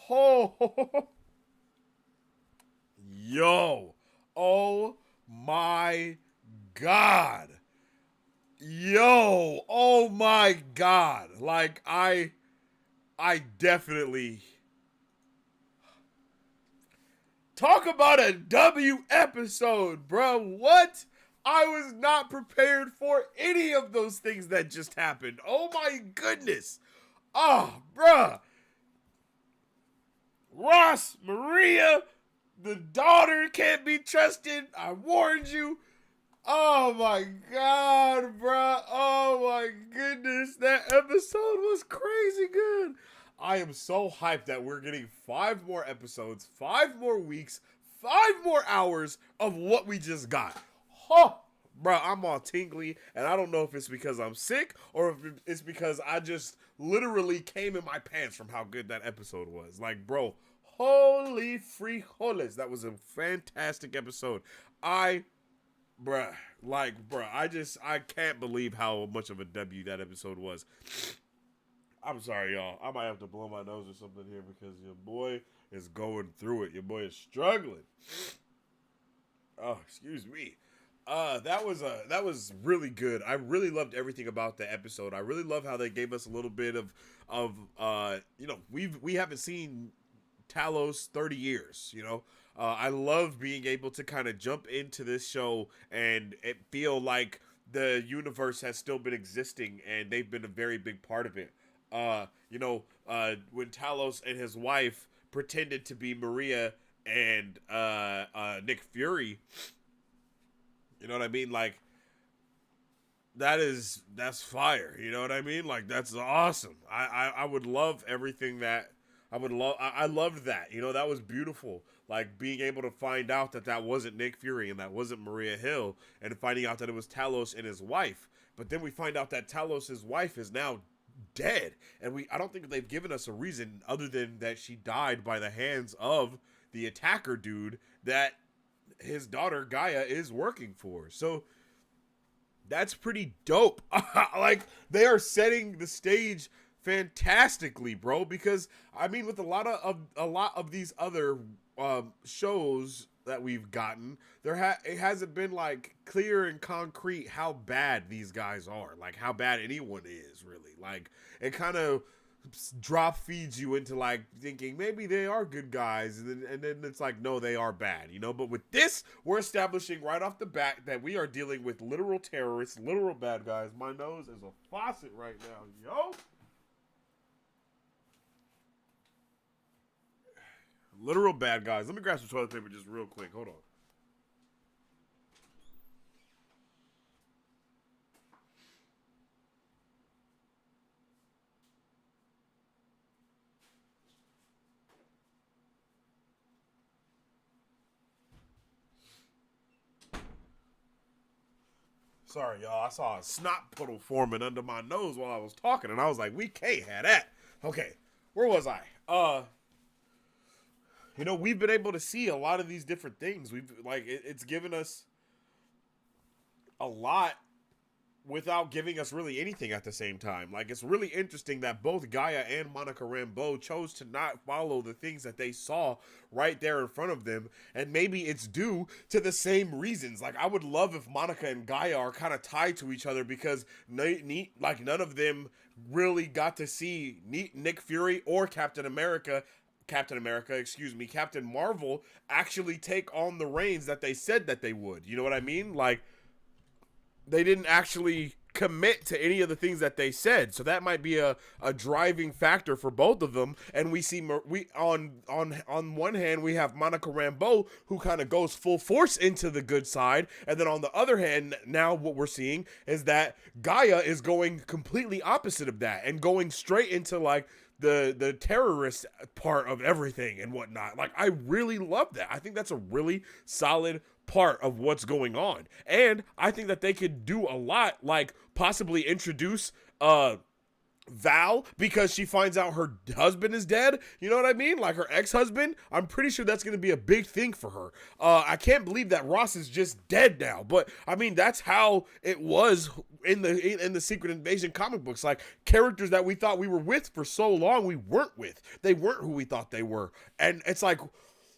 S1: Oh, yo. Oh my god. Yo, oh my god. Like, I definitely... Talk about a W episode, bro. What? I was not prepared for any of those things that just happened. Oh my goodness. Oh, bruh. Ross, Maria, the daughter can't be trusted. I warned you. Oh my god, bruh. Oh my goodness. That episode was crazy good. I am so hyped that we're getting 5 more episodes, 5 more weeks, 5 more hours of what we just got. Huh. Bro, I'm all tingly, and I don't know if it's because I'm sick or if it's because I just literally came in my pants from how good that episode was. Like, bro, holy frijoles. That was a fantastic episode. I can't believe how much of a W that episode was. I'm sorry, y'all. I might have to blow my nose or something here because your boy is going through it. Your boy is struggling. Oh, excuse me. That was really good. I really loved everything about the episode. I really love how they gave us a little bit of we haven't seen Talos 30 years, you know. I love being able to kind of jump into this show and it feel like the universe has still been existing and they've been a very big part of it. When Talos and his wife pretended to be Maria and Nick Fury, you know what I mean? Like, that's fire. You know what I mean? Like that's awesome. I would love everything that I loved that. You know, that was beautiful. Like being able to find out that that wasn't Nick Fury and that wasn't Maria Hill, and finding out that it was Talos and his wife. But then we find out that Talos' wife is now dead, and I don't think they've given us a reason other than that she died by the hands of the attacker dude that his daughter Gaia is working for. So that's pretty dope. Like they are setting the stage fantastically, bro, because I mean with a lot of these other shows that we've gotten, it hasn't been like clear and concrete how bad these guys are, like how bad anyone is really. Like it kind of drop feeds you into like thinking maybe they are good guys, and then it's like no, they are bad, you know. But with this, we're establishing right off the bat that we are dealing with literal terrorists, literal bad guys. My nose is a faucet right now, yo. Literal bad guys. Let me grab some toilet paper just real quick. Hold on. Sorry, y'all. I saw a snot puddle forming under my nose while I was talking, and I was like, we can't have that. Okay, where was I? You know, we've been able to see a lot of these different things. It's given us a lot without giving us really anything at the same time. Like, it's really interesting that both Gaia and Monica Rambeau chose to not follow the things that they saw right there in front of them. And maybe it's due to the same reasons. Like, I would love if Monica and Gaia are kind of tied to each other because none of them really got to see Nick Fury or Captain Marvel actually take on the reins that they said that they would. You know what I mean? Like, they didn't actually commit to any of the things that they said. So that might be a driving factor for both of them. And we see on one hand, we have Monica Rambeau, who kind of goes full force into the good side. And then on the other hand, now what we're seeing is that Gaia is going completely opposite of that and going straight into like the terrorist part of everything and whatnot. Like, I really love that. I think that's a really solid part of what's going on. And I think that they could do a lot, like possibly introduce Val, because she finds out her husband is dead. You know what I mean? Like her ex-husband. I'm pretty sure that's going to be a big thing for her. I can't believe that Ross is just dead now. But I mean, that's how it was in the Secret Invasion comic books. Like characters that we thought we were with for so long, we weren't with. They weren't who we thought they were. And it's like,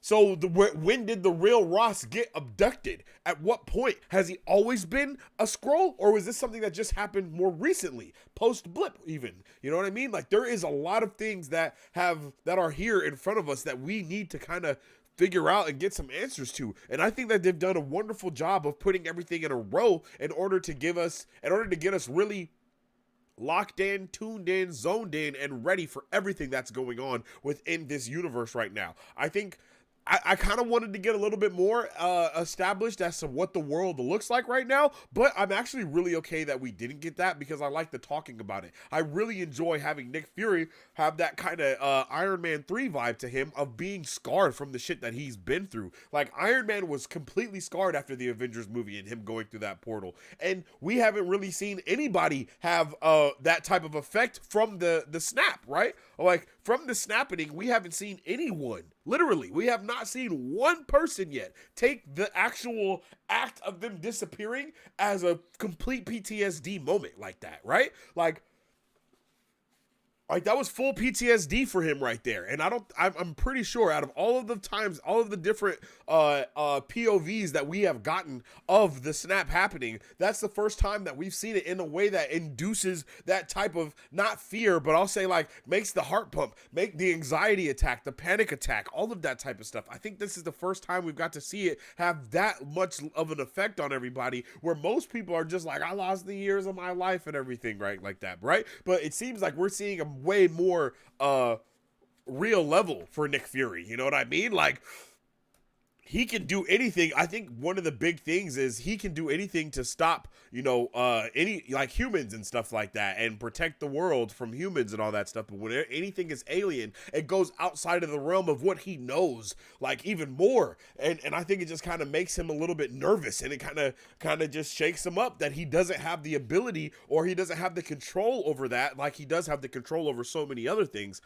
S1: so when did the real Ross get abducted? At what point? Has he always been a Skrull? Or was this something that just happened more recently? Post-blip even. You know what I mean? Like there is a lot of things that are here in front of us that we need to kind of figure out and get some answers to. And I think that they've done a wonderful job of putting everything in a row in order to get us really locked in, tuned in, zoned in, and ready for everything that's going on within this universe right now. I think I kind of wanted to get a little bit more established as to what the world looks like right now, but I'm actually really okay that we didn't get that because I like the talking about it. I really enjoy having Nick Fury have that kind of Iron Man 3 vibe to him of being scarred from the shit that he's been through. Like Iron Man was completely scarred after the Avengers movie and him going through that portal, and we haven't really seen anybody have that type of effect from the snap, right? Like from the snapping, we haven't seen anyone. Literally, we have not seen one person yet take the actual act of them disappearing as a complete PTSD moment like that, right? Like that was full PTSD for him right there. And I'm pretty sure out of all of the times, all of the different POVs that we have gotten of the snap happening, that's the first time that we've seen it in a way that induces that type of, not fear, but I'll say like makes the heart pump, make the anxiety attack, the panic attack, all of that type of stuff. I think this is the first time we've got to see it have that much of an effect on everybody, where most people are just like, I lost the years of my life and everything, right? Like that, right? But it seems like we're seeing a way more real level for Nick Fury. You know what I mean? Like he can do anything. I think one of the big things is he can do anything to stop, any like humans and stuff like that, and protect the world from humans and all that stuff. But when anything is alien, it goes outside of the realm of what he knows, like even more. And I think it just kind of makes him a little bit nervous, and it kind of just shakes him up that he doesn't have the ability, or he doesn't have the control over that, like he does have the control over so many other things.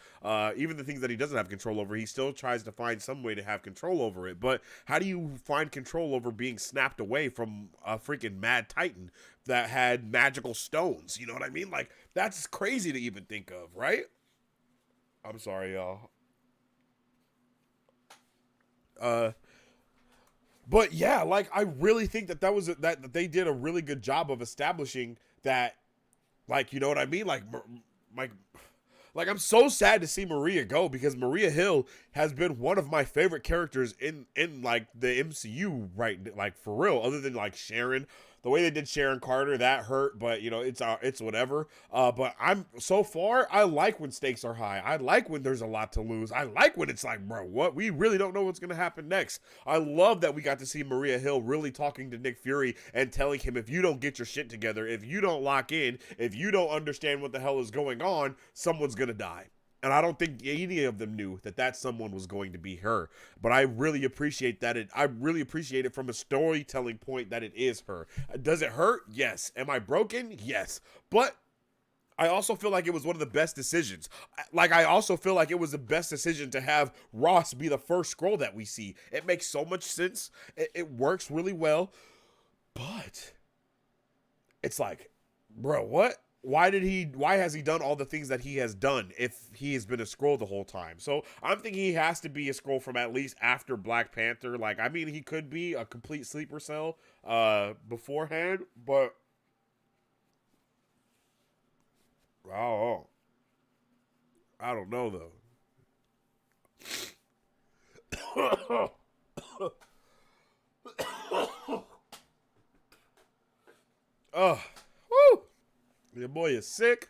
S1: Even the things that he doesn't have control over, he still tries to find some way to have control over it. But how do you find control over being snapped away from a freaking mad titan that had magical stones? You know what I mean? Like, that's crazy to even think of, right? I'm sorry, y'all. But yeah, like, I really think that they did a really good job of establishing that, like, you know what I mean? Like, I'm so sad to see Maria go, because Maria Hill has been one of my favorite characters in like the MCU, right? Like, for real, other than like Sharon. The way they did Sharon Carter, that hurt, but it's whatever. But so far, I like when stakes are high. I like when there's a lot to lose. I like when it's like, bro, what? We really don't know what's going to happen next. I love that we got to see Maria Hill really talking to Nick Fury and telling him, if you don't get your shit together, if you don't lock in, if you don't understand what the hell is going on, someone's going to die. And I don't think any of them knew that someone was going to be her. But I really appreciate that. I really appreciate it from a storytelling point that it is her. Does it hurt? Yes. Am I broken? Yes. But I also feel like it was one of the best decisions. Like, I also feel like it was the best decision to have Ross be the first Skrull that we see. It makes so much sense. It works really well. But it's like, bro, what? Why has he done all the things that he has done if he has been a Skrull the whole time? So I'm thinking he has to be a Skrull from at least after Black Panther. Like, I mean, he could be a complete sleeper cell beforehand, but I don't know though. Oh, woo! Your boy is sick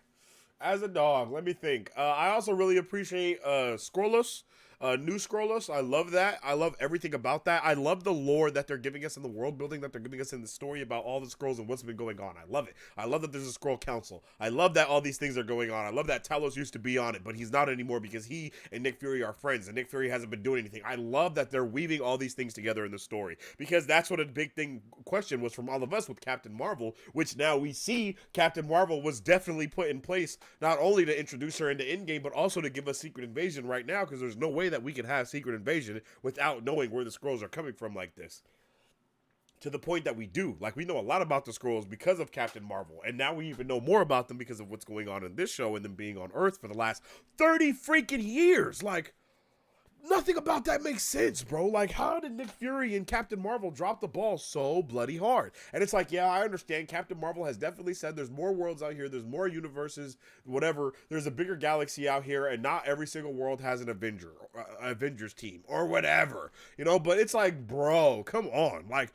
S1: as a dog. Let me think. I also really appreciate Skrulls. New Skrulls. I love that. I love everything about that. I love the lore that they're giving us in the world building that they're giving us in the story about all the Skrulls and what's been going on. I love it. I love that there's a Skrull Council. I love that all these things are going on. I love that Talos used to be on it, but he's not anymore because he and Nick Fury are friends, and Nick Fury hasn't been doing anything. I love that they're weaving all these things together in the story, because that's what a big question was from all of us with Captain Marvel, which now we see Captain Marvel was definitely put in place not only to introduce her into Endgame, but also to give us Secret Invasion right now, because there's no way that we can have Secret Invasion without knowing where the Skrulls are coming from like this. To the point that we do. Like, we know a lot about the Skrulls because of Captain Marvel, and now we even know more about them because of what's going on in this show and them being on Earth for the last 30 freaking years. Like, nothing about that makes sense, bro. Like, how did Nick Fury and Captain Marvel drop the ball so bloody hard? And it's like, yeah, I understand. Captain Marvel has definitely said there's more worlds out here, there's more universes, whatever. There's a bigger galaxy out here, and not every single world has an Avengers team, or whatever. But it's like, bro, come on. Like,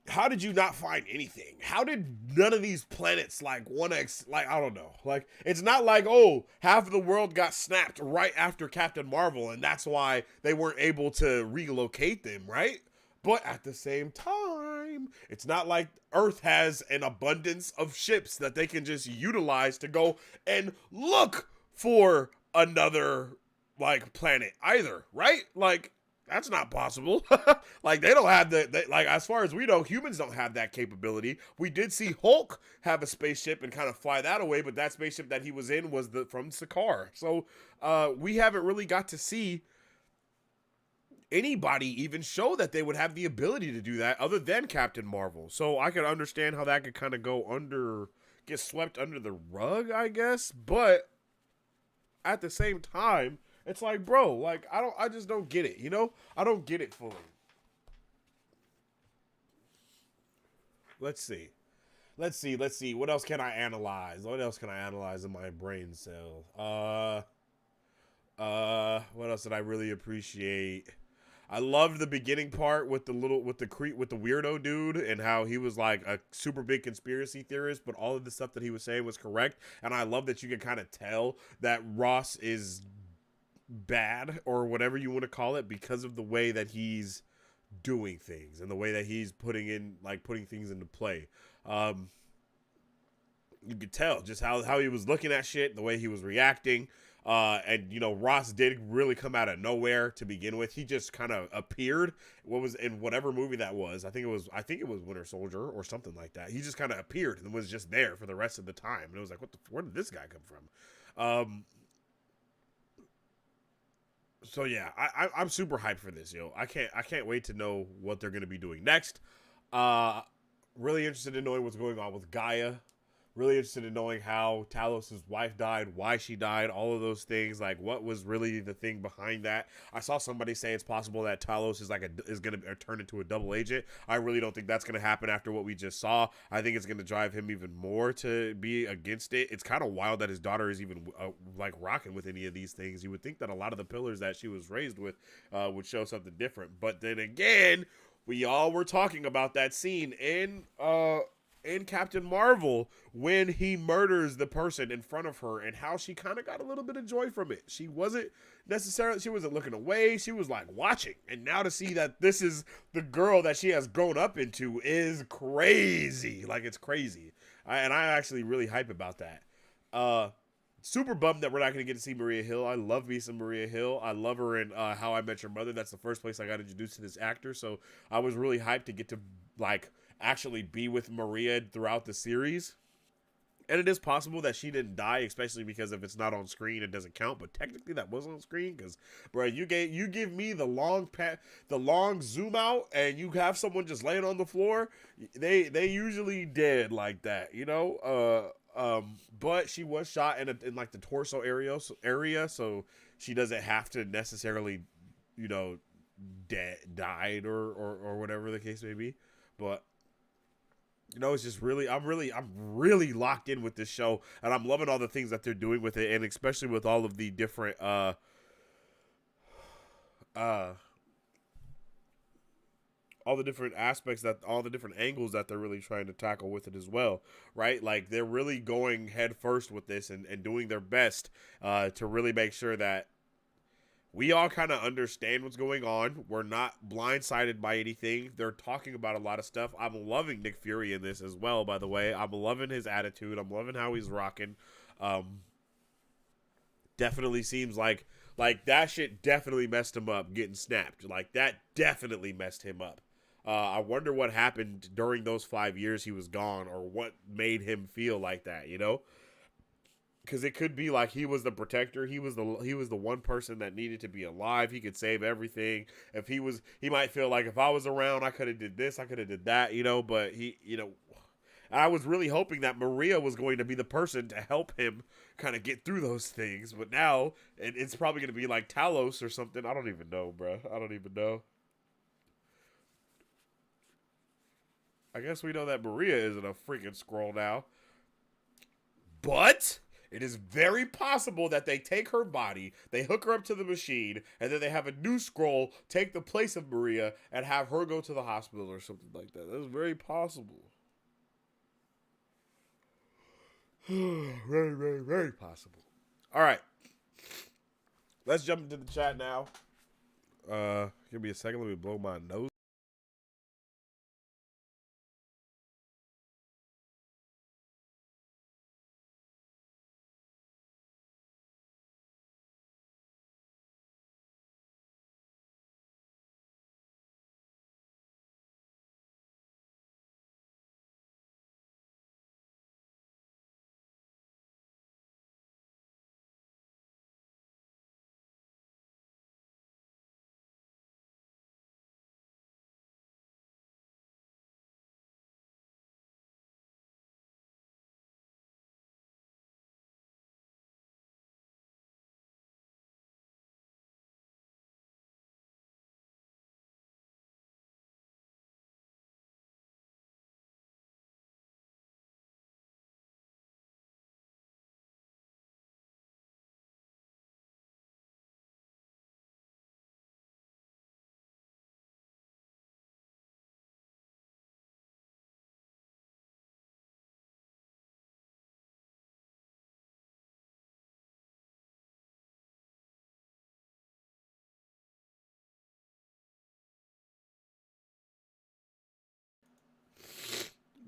S1: how did you not find anything? How did none of these planets, like 1X, like, I don't know. Like, it's not like, oh, half of the world got snapped right after Captain Marvel, and that's why they weren't able to relocate them, right? But at the same time, it's not like Earth has an abundance of ships that they can just utilize to go and look for another, like, planet either, right? Like, that's not possible. Like, they don't have like, as far as we know, humans don't have that capability. We did see Hulk have a spaceship and kind of fly that away, but that spaceship that he was in was from Sakaar. So we haven't really got to see anybody even show that they would have the ability to do that other than Captain Marvel. So I can understand how that could kind of get swept under the rug, I guess. But at the same time, it's like, bro, like, I just don't get it, I don't get it fully. Let's see. What else can I analyze? What else can I analyze in my brain cell? What else did I really appreciate? I loved the beginning part with the weirdo dude, and how he was like a super big conspiracy theorist, but all of the stuff that he was saying was correct. And I love that you can kind of tell that Ross is bad or whatever you want to call it because of the way that he's doing things and the way that he's putting things into play. You could tell just how he was looking at shit, the way he was reacting. And Ross did really come out of nowhere to begin with. He just kind of appeared. What was in whatever movie that was? I think it was Winter Soldier or something like that. He just kind of appeared and was just there for the rest of the time. And it was like, where did this guy come from? So yeah, I'm super hyped for this, yo. I can't wait to know what they're gonna be doing next. Really interested in knowing what's going on with Gaia. Really interested in knowing how Talos' wife died, why she died, all of those things. Like, what was really the thing behind that? I saw somebody say it's possible that Talos is going to turn into a double agent. I really don't think that's going to happen after what we just saw. I think it's going to drive him even more to be against it. It's kind of wild that his daughter is even rocking with any of these things. You would think that a lot of the pillars that she was raised with would show something different. But then again, we all were talking about that scene in Captain Marvel when he murders the person in front of her and how she kind of got a little bit of joy from it. She wasn't looking away. She was like watching. And now to see that this is the girl that she has grown up into is crazy. Like, it's crazy. And I'm actually really hype about that. Super bummed that we're not going to get to see Maria Hill. I love me some Maria Hill. I love her in How I Met Your Mother. That's the first place I got introduced to this actor. So I was really hyped to get to actually be with Maria throughout the series. And it is possible that she didn't die, especially because if it's not on screen, it doesn't count. But technically, that was on screen because, bro, you give me the long zoom out, and you have someone just laying on the floor. They usually dead like that, But she was shot in the torso area, so she doesn't have to necessarily, died or whatever the case may be. But it's just I'm really locked in with this show, and I'm loving all the things that they're doing with it, and especially with all of the different all the different aspects all the different angles that they're really trying to tackle with it as well, right? Like, they're really going head first with this and doing their best to really make sure that we all kind of understand what's going on. We're not blindsided by anything. They're talking about a lot of stuff. I'm loving Nick Fury in this as well, by the way. I'm loving his attitude. I'm loving how he's rocking. Definitely seems like that shit definitely messed him up getting snapped. Like, that definitely messed him up. I wonder what happened during those 5 years he was gone, or what made him feel like that, Because it could be like he was the protector. He was the one person that needed to be alive. He could save everything. He might feel like, if I was around, I could have did this, I could have did that, But I was really hoping that Maria was going to be the person to help him kind of get through those things. But now it's probably going to be like Talos or something. I don't even know, bro. I don't even know. I guess we know that Maria isn't a freaking Skrull now. But it is very possible that they take her body, they hook her up to the machine, and then they have a new Skrull take the place of Maria and have her go to the hospital or something like that. That's very possible. Very, very, very possible. All right. Let's jump into the chat now. Give me a second. Let me blow my nose.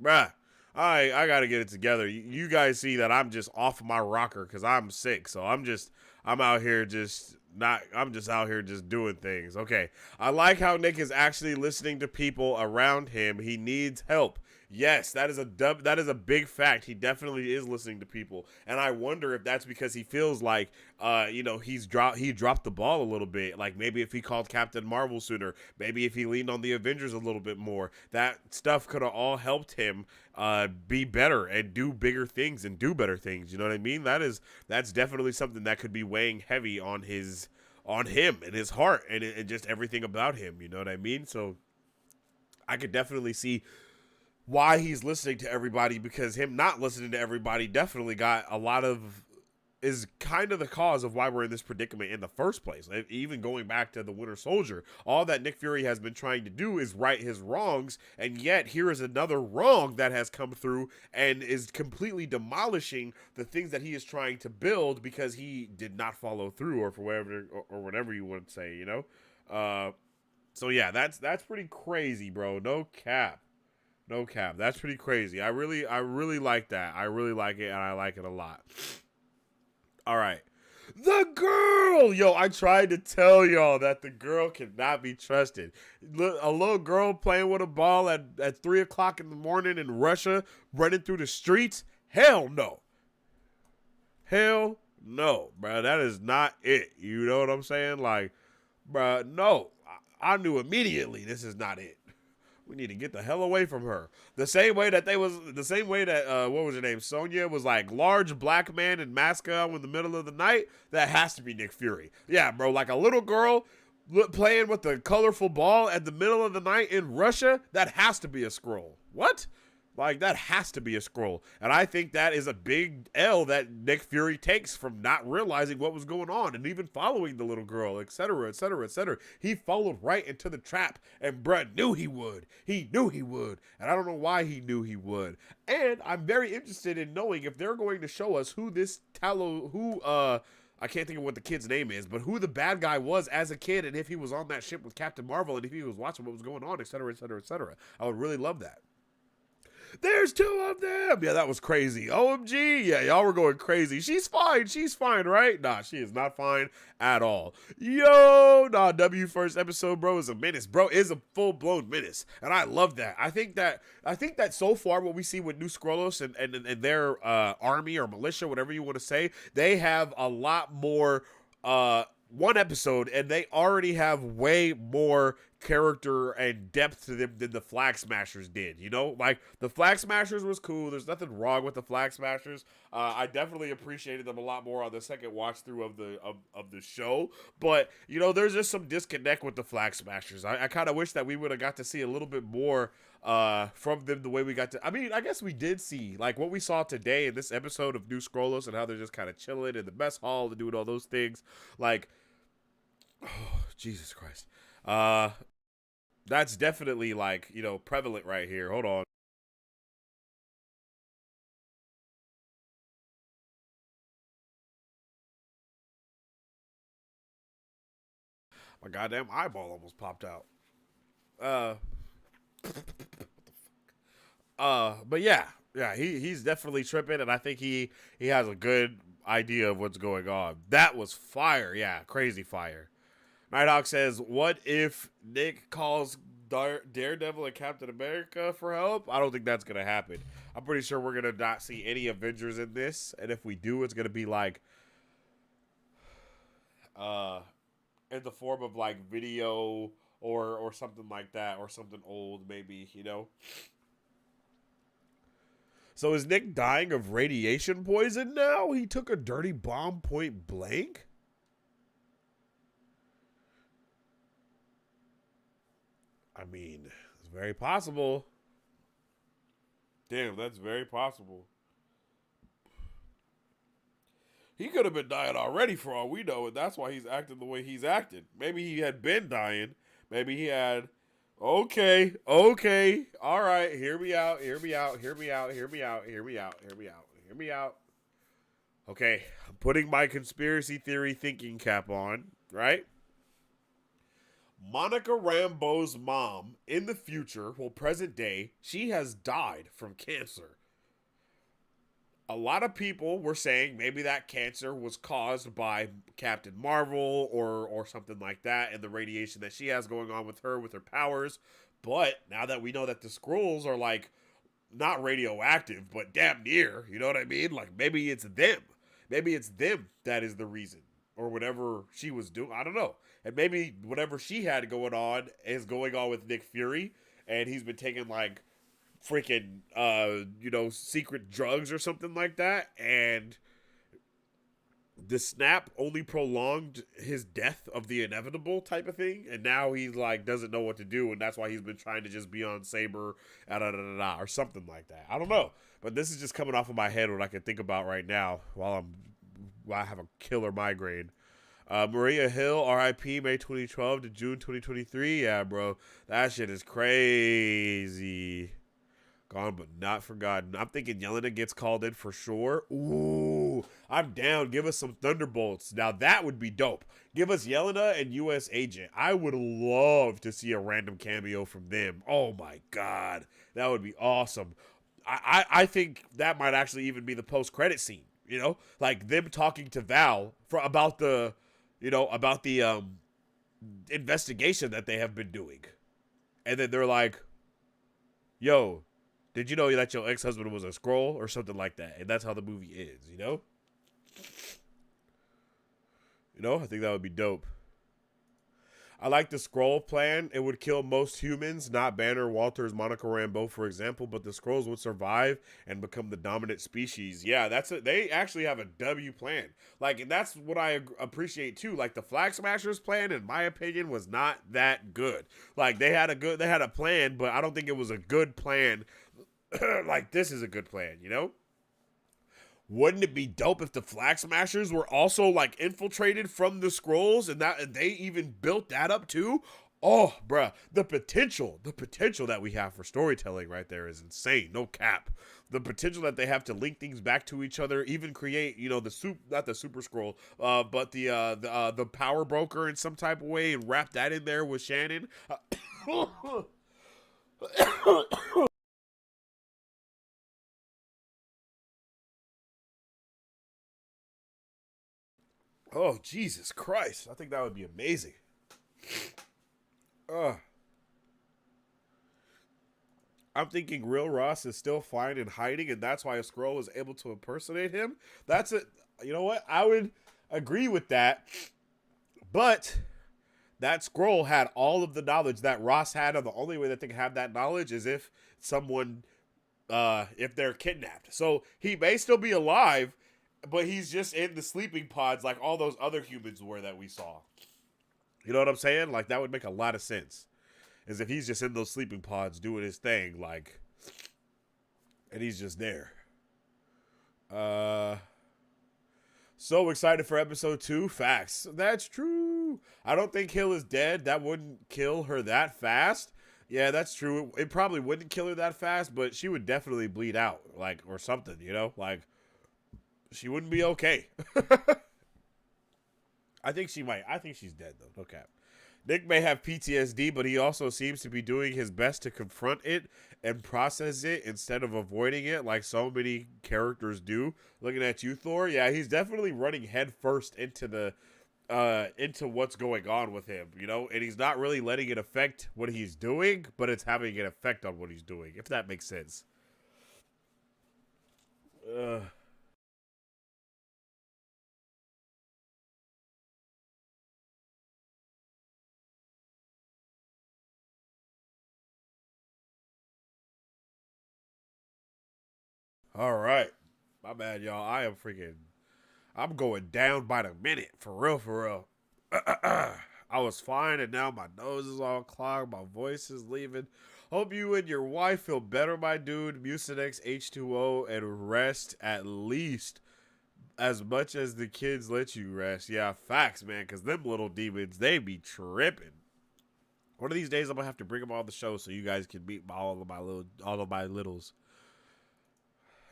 S1: bruh, I gotta get it together. You guys see that I'm just off my rocker because I'm sick. So I'm out here just out here just doing things. Okay. I like how Nick is actually listening to people around him. He needs help. Yes, that is a big fact. He definitely is listening to people, and I wonder if that's because he feels like, he dropped the ball a little bit. Like maybe if he called Captain Marvel sooner, maybe if he leaned on the Avengers a little bit more, that stuff could have all helped him be better and do bigger things and do better things. You know what I mean? That's definitely something that could be weighing heavy on him and his heart and just everything about him. You know what I mean? So I could definitely see why he's listening to everybody, because him not listening to everybody definitely is kind of the cause of why we're in this predicament in the first place. Even going back to the Winter Soldier, all that Nick Fury has been trying to do is right his wrongs, and yet here is another wrong that has come through and is completely demolishing the things that he is trying to build because he did not follow through, or for whatever you want to say, you know? So yeah, that's pretty crazy, bro. No cap. No cap. That's pretty crazy. I really like that. I really like it, and I like it a lot. All right. The girl! Yo, I tried to tell y'all that the girl cannot be trusted. A little girl playing with a ball at 3 o'clock in the morning in Russia, running through the streets? Hell no. Hell no, bro. That is not it. You know what I'm saying? Like, bro, no. I knew immediately this is not it. We need to get the hell away from her. The same way that what was her name? Sonya was like large black man in Moscow in the middle of the night. That has to be Nick Fury. Yeah, bro. Like a little girl playing with a colorful ball at the middle of the night in Russia. That has to be a Skrull. What? Like, that has to be a Skrull. And I think that is a big L that Nick Fury takes from not realizing what was going on and even following the little girl, etc., etc., etc. He followed right into the trap, and Brett knew he would. He knew he would. And I don't know why he knew he would. And I'm very interested in knowing if they're going to show us who I can't think of what the kid's name is, but who the bad guy was as a kid, and if he was on that ship with Captain Marvel, and if he was watching what was going on, etc., etc., etc. I would really love that. There's 2 of them. Yeah, that was crazy. OMG. Yeah, y'all were going crazy. She's fine. She's fine, right? Nah, she is not fine at all. Yo, nah, W first episode, bro, is a menace. Bro is a full-blown menace. And I love that. I think that so far what we see with New Skrulls and their army or militia, whatever you want to say, they have a lot more one episode, and they already have way more character and depth to them than the Flag Smashers did. You know, like the Flag Smashers was cool. There's nothing wrong with the Flag Smashers. I definitely appreciated them a lot more on the second watch through of the show. But you know, there's just some disconnect with the Flag Smashers. I kind of wish that we would have got to see a little bit more from them the way we got to. I mean, I guess we did see like what we saw today in this episode of New Skrulls and how they're just kind of chilling in the mess hall and doing all those things. Like, oh, Jesus Christ. That's definitely like, you know, prevalent right here. Hold on. My goddamn eyeball almost popped out. But yeah, he's definitely tripping, and I think he has a good idea of what's going on. That was fire. Yeah, crazy fire. Nighthawk says, what if Nick calls Daredevil and Captain America for help? I don't think that's going to happen. I'm pretty sure we're going to not see any Avengers in this. And if we do, it's going to be like, in the form of like video or something like that, or something old maybe, you know? So is Nick dying of radiation poison now? He took a dirty bomb point blank? I mean, it's very possible. Damn, that's very possible. He could have been dying already for all we know, and that's why he's acting the way he's acted. Maybe he had been dying. Maybe he had... Okay. All right, hear me out. Okay, I'm putting my conspiracy theory thinking cap on, right? Monica Rambeau's mom in the future, well, present day, she has died from cancer. A lot of people were saying maybe that cancer was caused by Captain Marvel or something like that, and the radiation that she has going on with her powers. But now that we know that the Skrulls are like not radioactive, but damn near, you know what I mean? Like maybe it's them. Maybe it's them that is the reason, or whatever she was doing. I don't know. And maybe whatever she had going on is going on with Nick Fury, and he's been taking like freaking secret drugs or something like that, and the snap only prolonged his death of the inevitable type of thing, and now he's like doesn't know what to do, and that's why he's been trying to just be on Saber or something like that. I don't know, but this is just coming off of my head what I can think about right now while I have a killer migraine. Maria Hill, R.I.P. May 2012 to June 2023. Yeah, bro, that shit is crazy. Gone but not forgotten. I'm thinking Yelena gets called in for sure. Ooh, I'm down. Give us some Thunderbolts. Now that would be dope. Give us Yelena and U.S. Agent. I would love to see a random cameo from them. Oh my god, that would be awesome. I think that might actually even be the post-credit scene. You know, like them talking to Val about the investigation that they have been doing, and then they're like, "Yo, did you know that your ex-husband was a Skrull?" or something like that? And that's how the movie ends, you know? I think that would be dope. I like the Skrull plan. It would kill most humans, not Banner, Walters, Monica Rambeau, for example, but the Skrulls would survive and become the dominant species. Yeah, they actually have a W plan. Like, and that's what I appreciate too. Like the Flag Smashers plan, in my opinion, was not that good. Like they had a plan, but I don't think it was a good plan. Like this is a good plan, you know? Wouldn't it be dope if the Flag Smashers were also like infiltrated from the Skrulls and they even built that up too? Oh, bruh, the potential that we have for storytelling right there is insane. No cap. The potential that they have to link things back to each other, even create, not the Super Skrull, but the Power Broker in some type of way, and wrap that in there with Shannon. Oh, Jesus Christ. I think that would be amazing. I'm thinking Real Ross is still fine in hiding, and that's why a Skrull was able to impersonate him. That's it. You know what? I would agree with that. But that Skrull had all of the knowledge that Ross had, and the only way that they can have that knowledge is if if they're kidnapped. So he may still be alive, but he's just in the sleeping pods like all those other humans were that we saw. You know what I'm saying? Like, that would make a lot of sense. Is if he's just in those sleeping pods doing his thing, like, and he's just there. So excited for episode 2. Facts. That's true. I don't think Hill is dead. That wouldn't kill her that fast. Yeah, that's true. It probably wouldn't kill her that fast, but she would definitely bleed out, like, or something, like, she wouldn't be okay. I think she might. I think she's dead, though. No cap. Nick may have PTSD, but he also seems to be doing his best to confront it and process it instead of avoiding it like so many characters do. Looking at you, Thor. Yeah, he's definitely running headfirst into what's going on with him, and he's not really letting it affect what he's doing, but it's having an effect on what he's doing, if that makes sense. All right. My bad, y'all. I'm going down by the minute. For real. I was fine, and now my nose is all clogged. My voice is leaving. Hope you and your wife feel better, my dude. Mucinex, H2O, and rest at least as much as the kids let you rest. Yeah, facts, man, because them little demons, they be tripping. One of these days, I'm going to have to bring them on the show so you guys can meet all of my littles.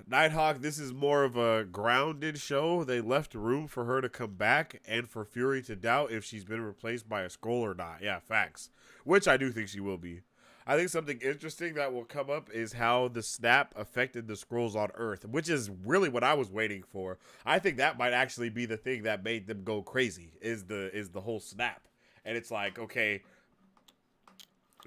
S1: Nighthawk, this is more of a grounded show. They left room for her to come back and for Fury to doubt if she's been replaced by a Skrull or not. Yeah, facts. Which I do think she will be. I think something interesting that will come up is how the snap affected the Skrulls on Earth, which is really what I was waiting for. I think that might actually be the thing that made them go crazy, is the whole snap. And it's like, okay,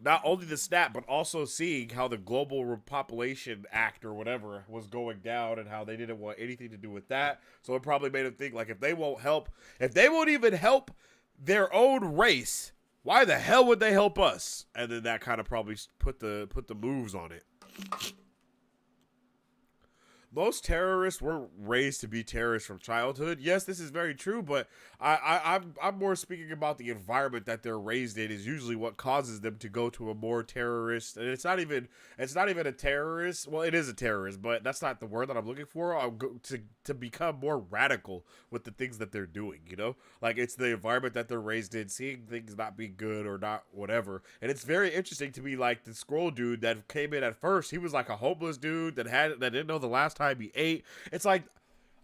S1: not only the snap, but also seeing how the Global Population Act or whatever was going down and how they didn't want anything to do with that. So it probably made them think, like, if they won't even help their own race, why the hell would they help us? And then that kind of probably put the moves on it. Most terrorists weren't raised to be terrorists from childhood. Yes, this is very true, but I'm more speaking about the environment that they're raised in is usually what causes them to go to a more terrorist. And it's not even a terrorist. Well, it is a terrorist, but that's not the word that I'm looking for. I'll go to become more radical with the things that they're doing. You know, like it's the environment that they're raised in, seeing things not be good or not whatever. And it's very interesting to me, like the Skrull dude that came in at first. He was like a homeless dude that didn't know the last time he ate. It's like,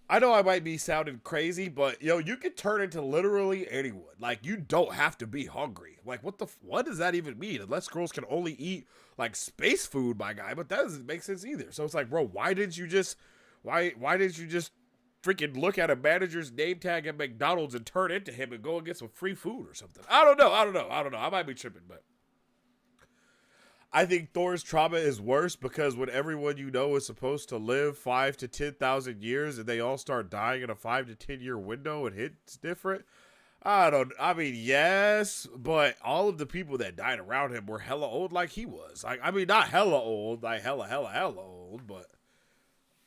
S1: I know I might be sounding crazy, but you can turn into literally anyone. Like, you don't have to be hungry. Like, what does that even mean? Unless Skrulls can only eat like space food, my guy. But that doesn't make sense either. So it's like, bro, why didn't you just freaking look at a manager's name tag at McDonald's and turn into him and go and get some free food or something? I don't know. I might be tripping, but I think Thor's trauma is worse because when everyone is supposed to live 5 to 10,000 years and they all start dying in a 5 to 10 year window, it hits different. I mean, yes, but all of the people that died around him were hella old like he was. Like, I mean, not hella old, like hella old, but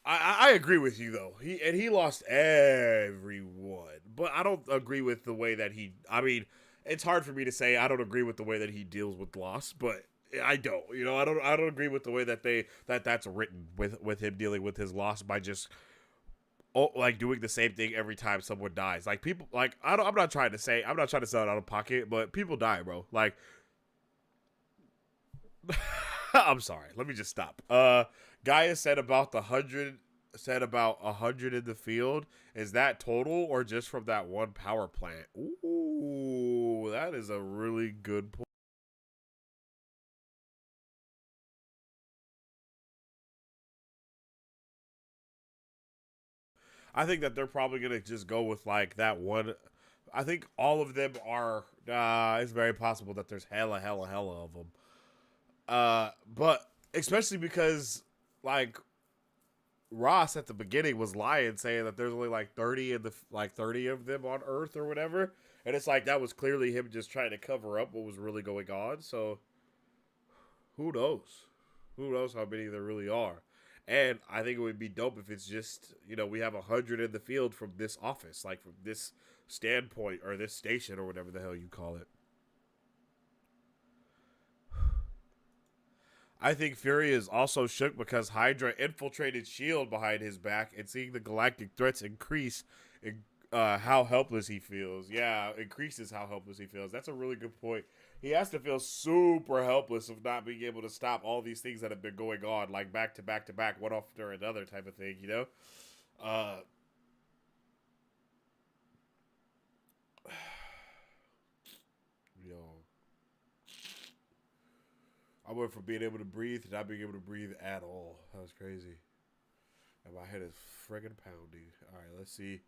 S1: I agree with you though. He lost everyone, but I don't agree with the way that it's hard for me to say I don't agree with the way that he deals with loss, but I don't. I don't agree with the way that that's written with him dealing with his loss by just like doing the same thing every time someone dies. Like people, like I'm not trying to sound out of pocket, but people die, bro. Like I'm sorry. Let me just stop. Gaia said about 100 in the field. Is that total or just from that one power plant? Ooh, that is a really good point. I think that they're probably going to just go with like that one. I think all of them are, it's very possible that there's hella of them. But especially because like Ross at the beginning was lying, saying that there's only like 30 of them on Earth or whatever. And it's like, that was clearly him just trying to cover up what was really going on. So who knows? Who knows how many there really are? And I think it would be dope if it's just, we have 100 in the field from this office, like from this standpoint or this station or whatever the hell you call it. I think Fury is also shook because Hydra infiltrated S.H.I.E.L.D. behind his back, and seeing the galactic threats increase how helpless he feels. Yeah, increases how helpless he feels. That's a really good point. He has to feel super helpless of not being able to stop all these things that have been going on, like back to back, one after another type of thing, Yo. I went from being able to breathe to not being able to breathe at all. That was crazy. And my head is friggin' pounding. All right, let's see.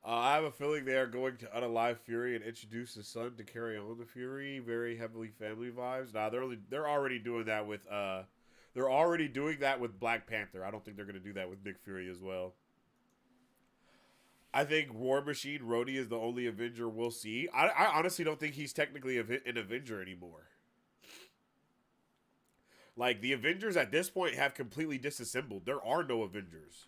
S1: I have a feeling they are going to unalive Fury and introduce his son to carry on the Fury. Very heavily family vibes. Nah, they're already doing that with Black Panther. I don't think they're going to do that with Nick Fury as well. I think War Machine Rhodey is the only Avenger we'll see. I honestly don't think he's technically an Avenger anymore. Like, the Avengers at this point have completely disassembled. There are no Avengers.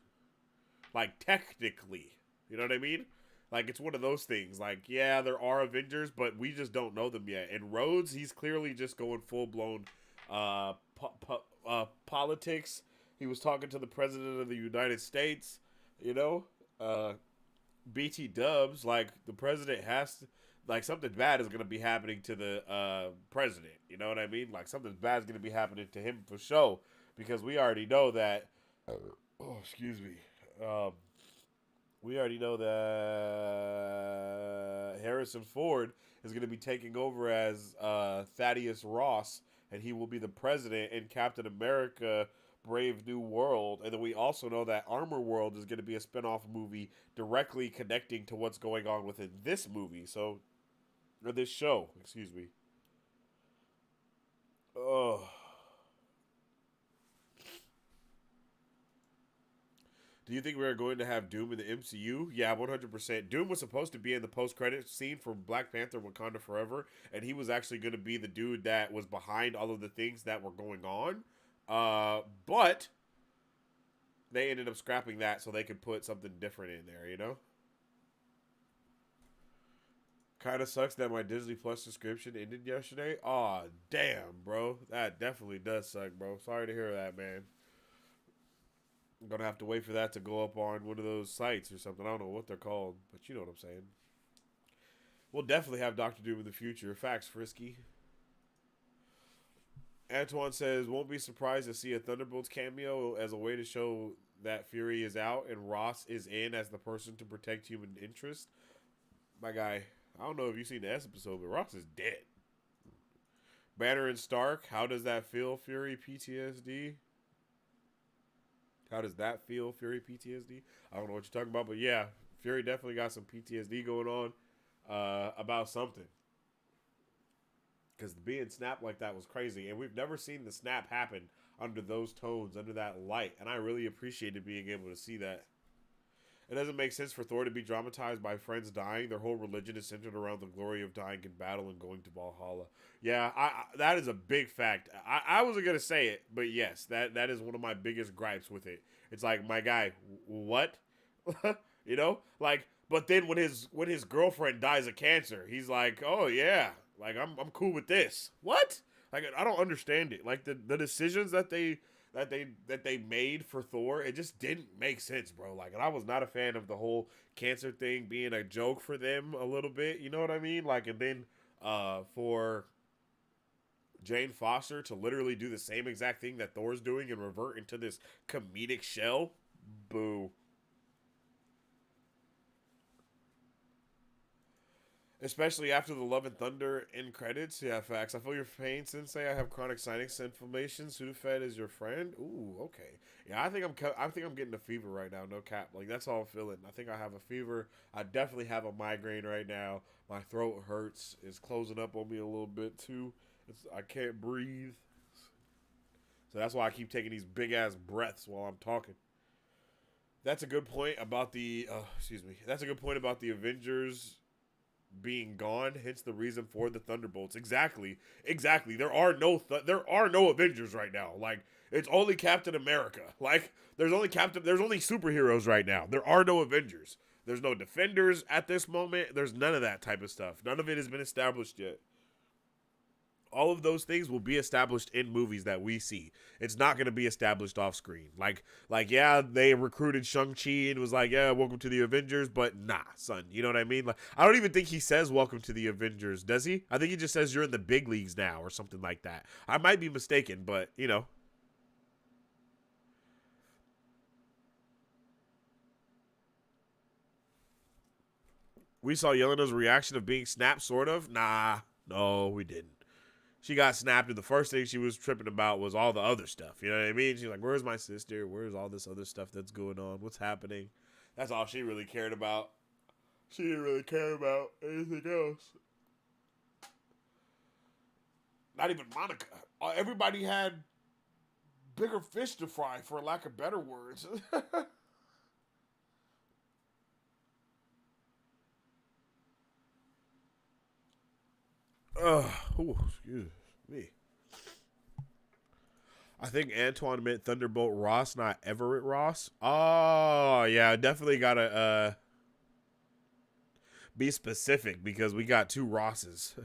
S1: Like, technically. You know what I mean? Like, it's one of those things. Like, yeah, there are Avengers, but we just don't know them yet. And Rhodes, he's clearly just going full-blown politics. He was talking to the President of the United States, BT Dubs, like, the President has to... Like, something bad is going to be happening to the President. You know what I mean? Like, something bad is going to be happening to him for sure. Because we already know that... Oh, excuse me. We already know that Harrison Ford is going to be taking over as Thaddeus Ross, and he will be the president in Captain America Brave New World. And then we also know that Armor World is going to be a spinoff movie directly connecting to what's going on within this movie. So, or this show, excuse me. Oh. Do you think we are going to have Doom in the MCU? Yeah, 100%. Doom was supposed to be in the post-credit scene for Black Panther Wakanda Forever, and he was actually going to be the dude that was behind all of the things that were going on. But they ended up scrapping that so they could put something different in there, you know? Kind of sucks that my Disney Plus subscription ended yesterday. Aw, damn, bro. That definitely does suck, bro. Sorry to hear that, man. I'm going to have to wait for that to go up on one of those sites or something. I don't know what they're called, but you know what I'm saying. We'll definitely have Doctor Doom in the future. Facts, Frisky. Antoine says, won't be surprised to see a Thunderbolts cameo as a way to show that Fury is out and Ross is in as the person to protect human interest. My guy, I don't know if you've seen the S episode, but Ross is dead. Banner and Stark, how does that feel, Fury PTSD? How does that feel, Fury PTSD? I don't know what you're talking about, but yeah, Fury definitely got some PTSD going on about something. Because being snapped like that was crazy, and we've never seen the snap happen under those tones, under that light, and I really appreciated being able to see that. It doesn't make sense for Thor to be dramatized by friends dying. Their whole religion is centered around the glory of dying in battle and going to Valhalla. Yeah, that is a big fact. I wasn't going to say it, but yes, that is one of my biggest gripes with it. It's like, my guy, what? You know? Like, but then when his girlfriend dies of cancer, he's like, oh yeah, like I'm cool with this. What? Like, I don't understand it. Like the decisions that they made for Thor, it just didn't make sense, bro. Like, and I was not a fan of the whole cancer thing being a joke for them a little bit. You know what I mean? Like, and then for Jane Foster to literally do the same exact thing that Thor's doing and revert into this comedic shell, boo. Especially after the Love and Thunder end credits. Yeah, facts. I feel your pain, Sensei. I have chronic sinus inflammation. Sudafed is your friend. Ooh, okay. Yeah, I think I'm getting a fever right now. No cap. Like, that's all I'm feeling. I think I have a fever. I definitely have a migraine right now. My throat hurts. It's closing up on me a little bit too. I can't breathe. So that's why I keep taking these big ass breaths while I'm talking. That's a good point about the. That's a good point about the Avengers being gone, hence the reason for the Thunderbolts. Exactly. There are no Avengers right now. Like, it's only Captain America. Like, there's only superheroes right now. There are no Avengers. There's no Defenders at this moment. There's none of that type of stuff. None of it has been established yet. All of those things will be established in movies that we see. It's not going to be established off screen. Like, yeah, they recruited Shang-Chi and was like, yeah, welcome to the Avengers, but nah, son. You know what I mean? Like, I don't even think he says welcome to the Avengers, does he? I think he just says you're in the big leagues now or something like that. I might be mistaken, but, you know. We saw Yelena's reaction of being snapped, sort of. Nah, no, we didn't. She got snapped, and the first thing she was tripping about was all the other stuff. You know what I mean? She's like, where's my sister? Where's all this other stuff that's going on? What's happening? That's all she really cared about. She didn't really care about anything else. Not even Monica. Everybody had bigger fish to fry, for lack of better words. Excuse me. I think Antoine meant Thunderbolt Ross, not Everett Ross. Oh, yeah, definitely gotta be specific because we got two Rosses.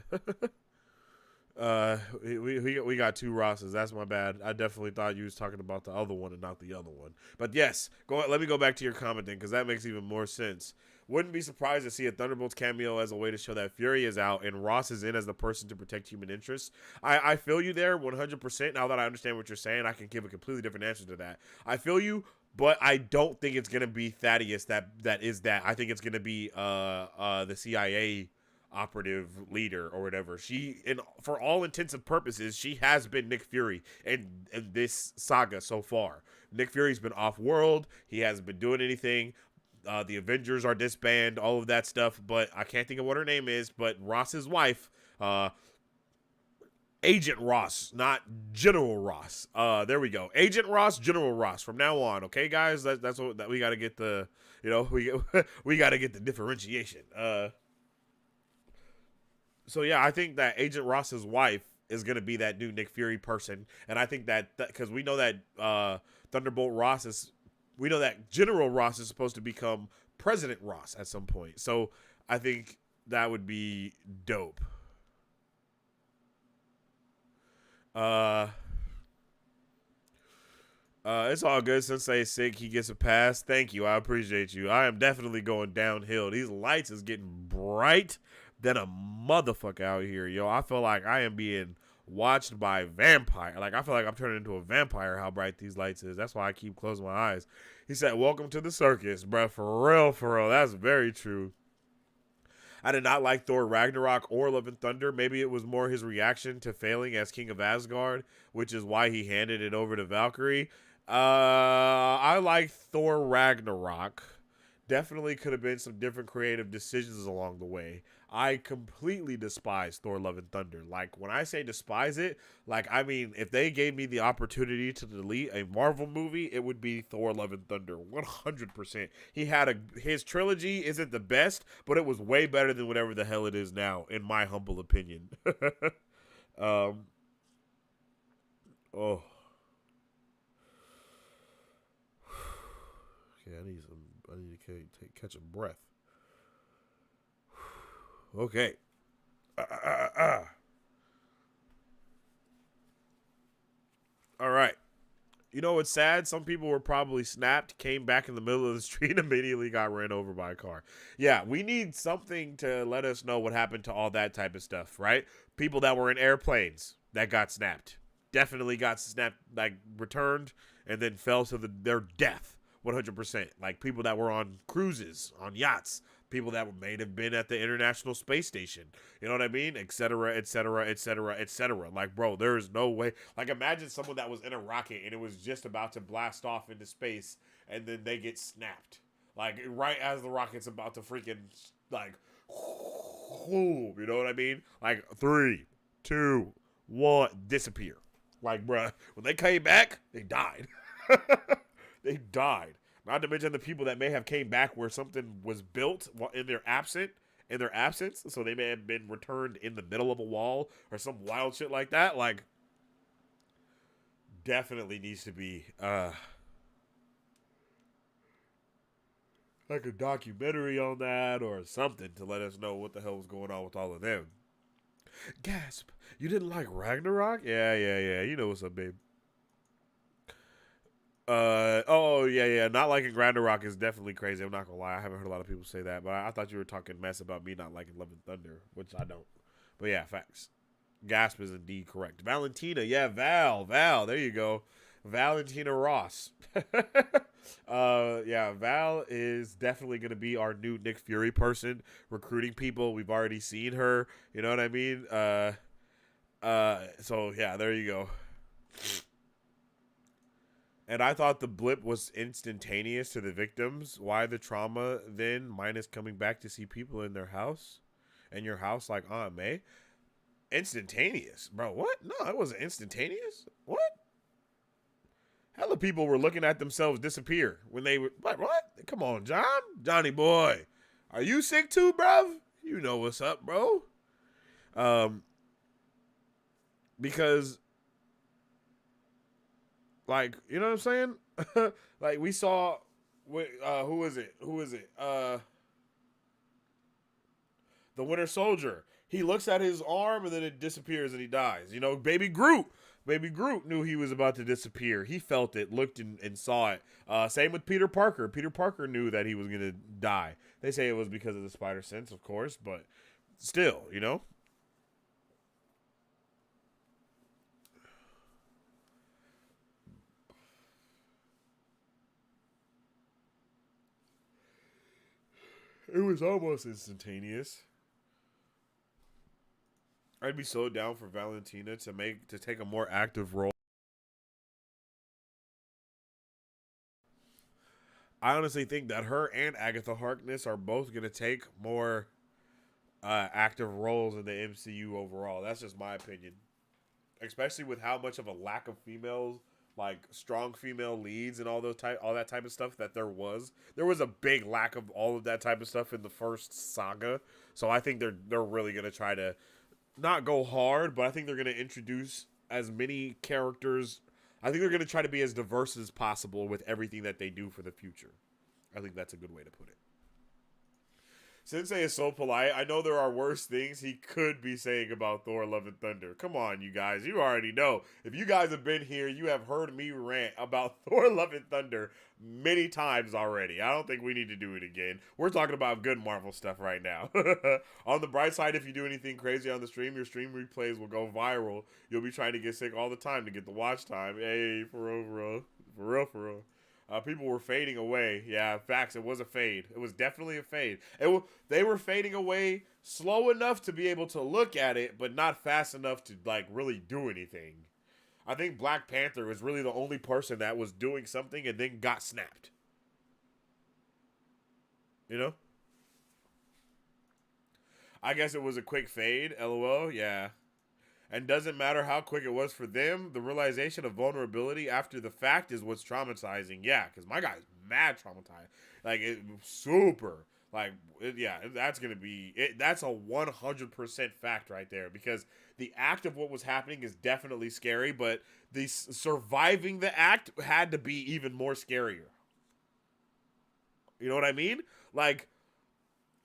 S1: We got two Rosses. That's my bad. I definitely thought you was talking about the other one and not the other one. But yes, let me go back to your comment then, because that makes even more sense. Wouldn't be surprised to see a Thunderbolts cameo as a way to show that Fury is out and Ross is in as the person to protect human interests. I feel you there 100%. Now that I understand what you're saying, I can give a completely different answer to that. I feel you, But I don't think it's gonna be Thaddeus. That is that. I think it's gonna be the CIA operative leader or whatever. For all intents and purposes, she has been Nick Fury in this saga so far. Nick Fury's been off world. He hasn't been doing anything. The Avengers are disbanded, all of that stuff. But I can't think of what her name is. But Ross's wife, Agent Ross, not General Ross. There we go. Agent Ross, General Ross. From now on, okay, guys. That's what that we got to get the, we got to get the differentiation. So yeah, I think that Agent Ross's wife is gonna be that new Nick Fury person, and I think that because we know that Thunderbolt Ross is, we know that General Ross is supposed to become President Ross at some point. So I think that would be dope. It's all good. Sensei's sick. He gets a pass. Thank you. I appreciate you. I am definitely going downhill. These lights is getting bright than a motherfucker out here, yo. I feel like I am being watched by vampire. Like, I feel like I'm turning into a vampire how bright these lights is. That's why I keep closing my eyes. He said, welcome to the circus, bruh. For real. That's very true. I did not like Thor Ragnarok or Love and Thunder. Maybe it was more his reaction to failing as King of Asgard, which is why he handed it over to Valkyrie. I like Thor Ragnarok. Definitely could have been some different creative decisions along the way. I completely despise Thor Love and Thunder. Like, when I say despise it, like, I mean, if they gave me the opportunity to delete a Marvel movie, it would be Thor Love and Thunder. 100%. His trilogy isn't the best, but it was way better than whatever the hell it is now, in my humble opinion. Oh. Okay, I need to catch a breath. Okay. All right. You know what's sad? Some people were probably snapped, came back in the middle of the street, and immediately got ran over by a car. Yeah, we need something to let us know what happened to all that type of stuff, right? People that were in airplanes that got snapped. Definitely got snapped, like, returned, and then fell to their death. 100%. Like, people that were on cruises, on yachts, people that may have been at the International Space Station, you know what I mean, etc., etc., etc., etc. Like, bro, there is no way. Like, imagine someone that was in a rocket and it was just about to blast off into space, and then they get snapped, like, right as the rocket's about to freaking, like, you know what I mean? Like, 3, 2, 1, disappear. Like, bruh, when they came back, they died. They died. Not to mention the people that may have came back where something was built while in their absence, so they may have been returned in the middle of a wall or some wild shit like that. Like, definitely needs to be like a documentary on that or something to let us know what the hell was going on with all of them. Gasp! You didn't like Ragnarok? Yeah. You know what's up, babe. Not liking Ragnarok is definitely crazy. I'm not gonna lie. I haven't heard a lot of people say that, but I thought you were talking mess about me not liking Love and Thunder, which I don't. But yeah, facts. Gasp is indeed correct. Valentina, yeah, Val, there you go. Valentina Ross. Yeah, Val is definitely gonna be our new Nick Fury person, recruiting people. We've already seen her. You know what I mean? So yeah, there you go. And I thought the blip was instantaneous to the victims. Why the trauma then, minus coming back to see people in their house? In your house like Aunt May? Instantaneous? Bro, what? No, it wasn't instantaneous. What? Hella people were looking at themselves disappear when they were... What? Come on, John. Johnny boy. Are you sick too, bruv? You know what's up, bro. Because... Like, you know what I'm saying? Like, we saw, who is it? The Winter Soldier. He looks at his arm and then it disappears and he dies. You know, Baby Groot knew he was about to disappear. He felt it, looked and saw it. Same with Peter Parker. Peter Parker knew that he was going to die. They say it was because of the spider sense, of course, but still, you know? It was almost instantaneous. I'd be so down for Valentina to take a more active role. I honestly think that her and Agatha Harkness are both going to take more active roles in the MCU overall. That's just my opinion. Especially with how much of a lack of females, like strong female leads and all that type of stuff that there was. There was a big lack of all of that type of stuff in the first saga. So I think they're really going to try to not go hard, but I think they're going to introduce as many characters. I think they're going to try to be as diverse as possible with everything that they do for the future. I think that's a good way to put it. Sensei is so polite. I know there are worse things he could be saying about Thor Love and Thunder. Come on, you guys. You already know. If you guys have been here, you have heard me rant about Thor Love and Thunder many times already. I don't think we need to do it again. We're talking about good Marvel stuff right now. On the bright side, if you do anything crazy on the stream, your stream replays will go viral. You'll be trying to get sick all the time to get the watch time. Hey, for real. For real. People were fading away. Yeah, facts. It was a fade. It was definitely a fade. They were fading away slow enough to be able to look at it, but not fast enough to like really do anything. I think Black Panther was really the only person that was doing something and then got snapped. You know? I guess it was a quick fade. LOL. Yeah. And doesn't matter how quick it was for them, the realization of vulnerability after the fact is what's traumatizing. Yeah, because my guy's mad traumatized. Like, super. Like, that's going to be... That's a 100% fact right there. Because the act of what was happening is definitely scary, but the surviving the act had to be even more scarier. You know what I mean? Like,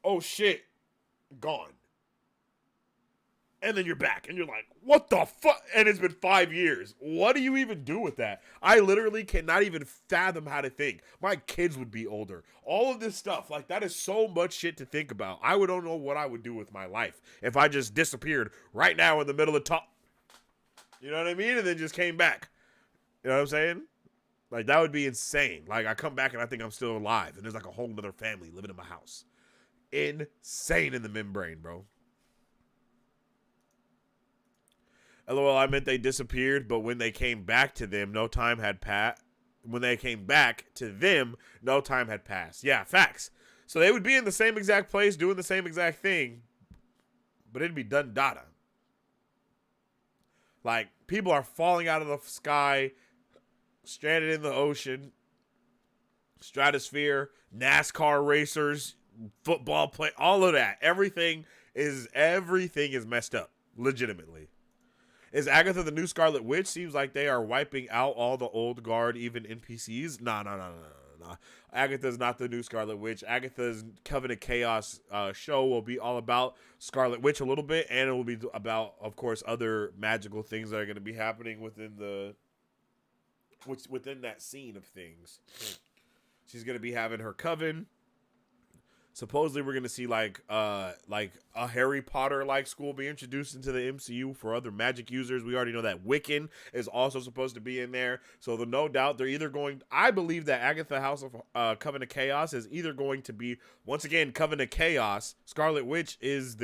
S1: oh shit, gone. And then you're back, and you're like, what the fuck? And it's been 5 years. What do you even do with that? I literally cannot even fathom how to think. My kids would be older. All of this stuff, like, that is so much shit to think about. I don't know what I would do with my life if I just disappeared right now in the middle of top. You know what I mean? And then just came back. You know what I'm saying? Like, that would be insane. Like, I come back and I think I'm still alive, and there's like a whole other family living in my house. Insane in the membrane, bro. LOL, I meant they disappeared, but when they came back to them, no time had passed. When they came back to them, no time had passed. Yeah, facts. So they would be in the same exact place, doing the same exact thing, but it'd be done data. Like, people are falling out of the sky, stranded in the ocean, stratosphere, NASCAR racers, football play, all of that. Everything is messed up, legitimately. Is Agatha the new Scarlet Witch? Seems like they are wiping out all the old guard, even NPCs. Nah. Agatha's not the new Scarlet Witch. Agatha's Covenant Chaos show will be all about Scarlet Witch a little bit, and it will be about, of course, other magical things that are going to be happening within that scene of things. She's going to be having her coven. Supposedly, we're going to see like a Harry Potter-like school be introduced into the MCU for other magic users. We already know that Wiccan is also supposed to be in there. So, no doubt, they're either going... I believe that Agatha House of Covenant Chaos is either going to be, once again, Covenant Chaos. Scarlet Witch is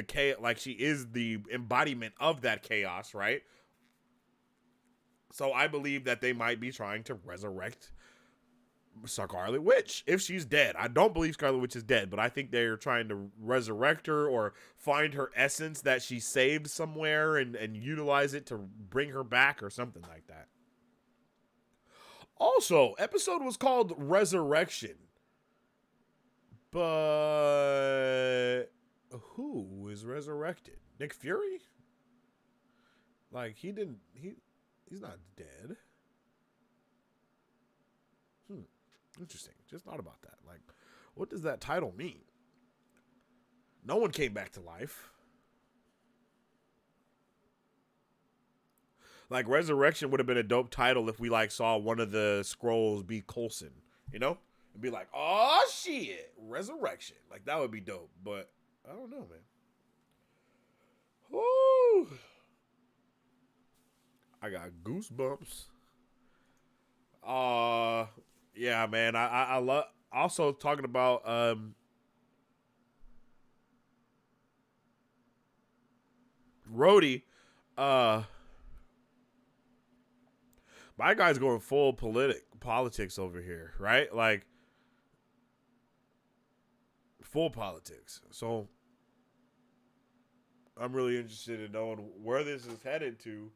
S1: she is the embodiment of that chaos, right? So, I believe that they might be trying to resurrect Scarlet Witch if she's dead. I don't believe Scarlet Witch is dead, but I think they're trying to resurrect her or find her essence that she saved somewhere and utilize it to bring her back or something like that. Also, episode was called Resurrection, but who is resurrected? Nick Fury? Like, he's not dead. Interesting. Just thought about that. Like, what does that title mean? No one came back to life. Like, Resurrection would have been a dope title if we, like, saw one of the Skrulls be Coulson. You know? And be like, oh, shit. Resurrection. Like, that would be dope. But, I don't know, man. Woo! I got goosebumps. Yeah, man. I love also talking about Rhodey, my guy's going full politics over here, right? Like, full politics. So, I'm really interested in knowing where this is headed to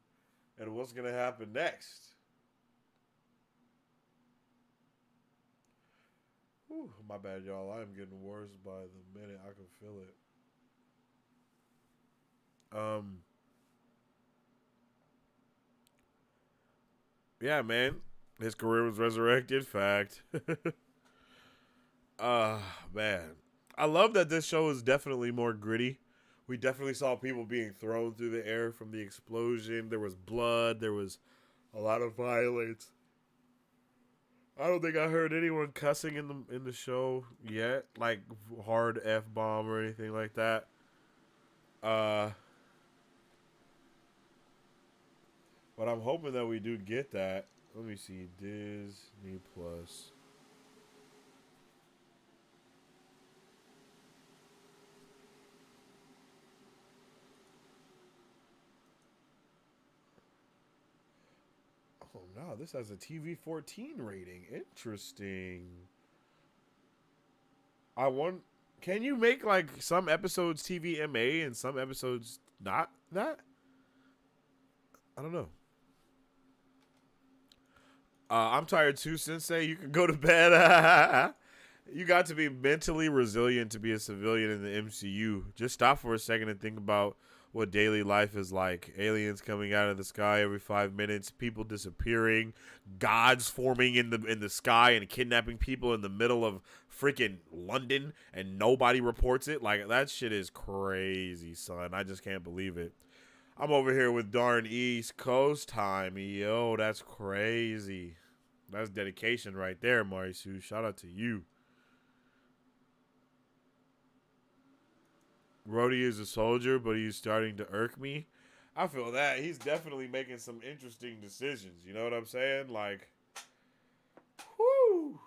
S1: and what's going to happen next. Whew, my bad, y'all. I'm getting worse by the minute. I can feel it. Yeah, man. His career was resurrected. Fact. Man. I love that this show is definitely more gritty. We definitely saw people being thrown through the air from the explosion. There was blood. There was a lot of violence. I don't think I heard anyone cussing in the show yet, like hard F-bomb or anything like that. But I'm hoping that we do get that. Let me see, Disney Plus. Oh no, this has a TV-14 rating. Interesting. Can you make like some episodes TVMA and some episodes not that? I don't know. I'm tired too, Sensei. You can go to bed. You got to be mentally resilient to be a civilian in the MCU. Just stop for a second and think about what daily life is like. Aliens coming out of the sky every 5 minutes, people disappearing, gods forming in the sky and kidnapping people in the middle of freaking London, and nobody reports it. Like, that shit is crazy, son. I just can't believe it. I'm over here with darn East Coast time. Yo, that's crazy. That's dedication right there, Marisu. Shout out to you. Rhodey is a soldier, but he's starting to irk me. I feel that. He's definitely making some interesting decisions. You know what I'm saying? Like, whoo.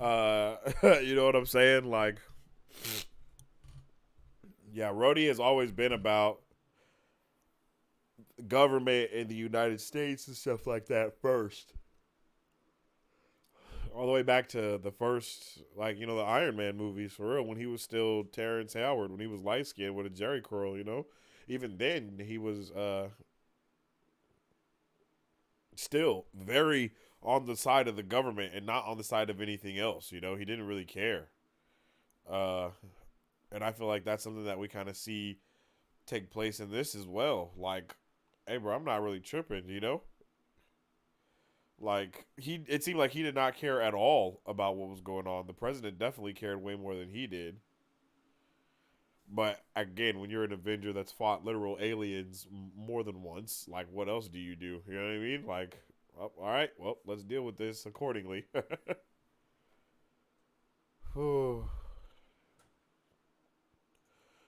S1: You know what I'm saying? Like, yeah, Rhodey has always been about government in the United States and stuff like that first. All the way back to the first, like, you know, the Iron Man movies, for real, when he was still Terrence Howard, when he was light-skinned with a Jerry curl, you know? Even then, he was still very on the side of the government and not on the side of anything else, you know? He didn't really care. And I feel like that's something that we kind of see take place in this as well. Like, hey, bro, I'm not really tripping, you know? Like, it seemed like he did not care at all about what was going on. The president definitely cared way more than he did. But, again, when you're an Avenger that's fought literal aliens more than once, like, what else do? You know what I mean? Like, oh, all right, well, let's deal with this accordingly.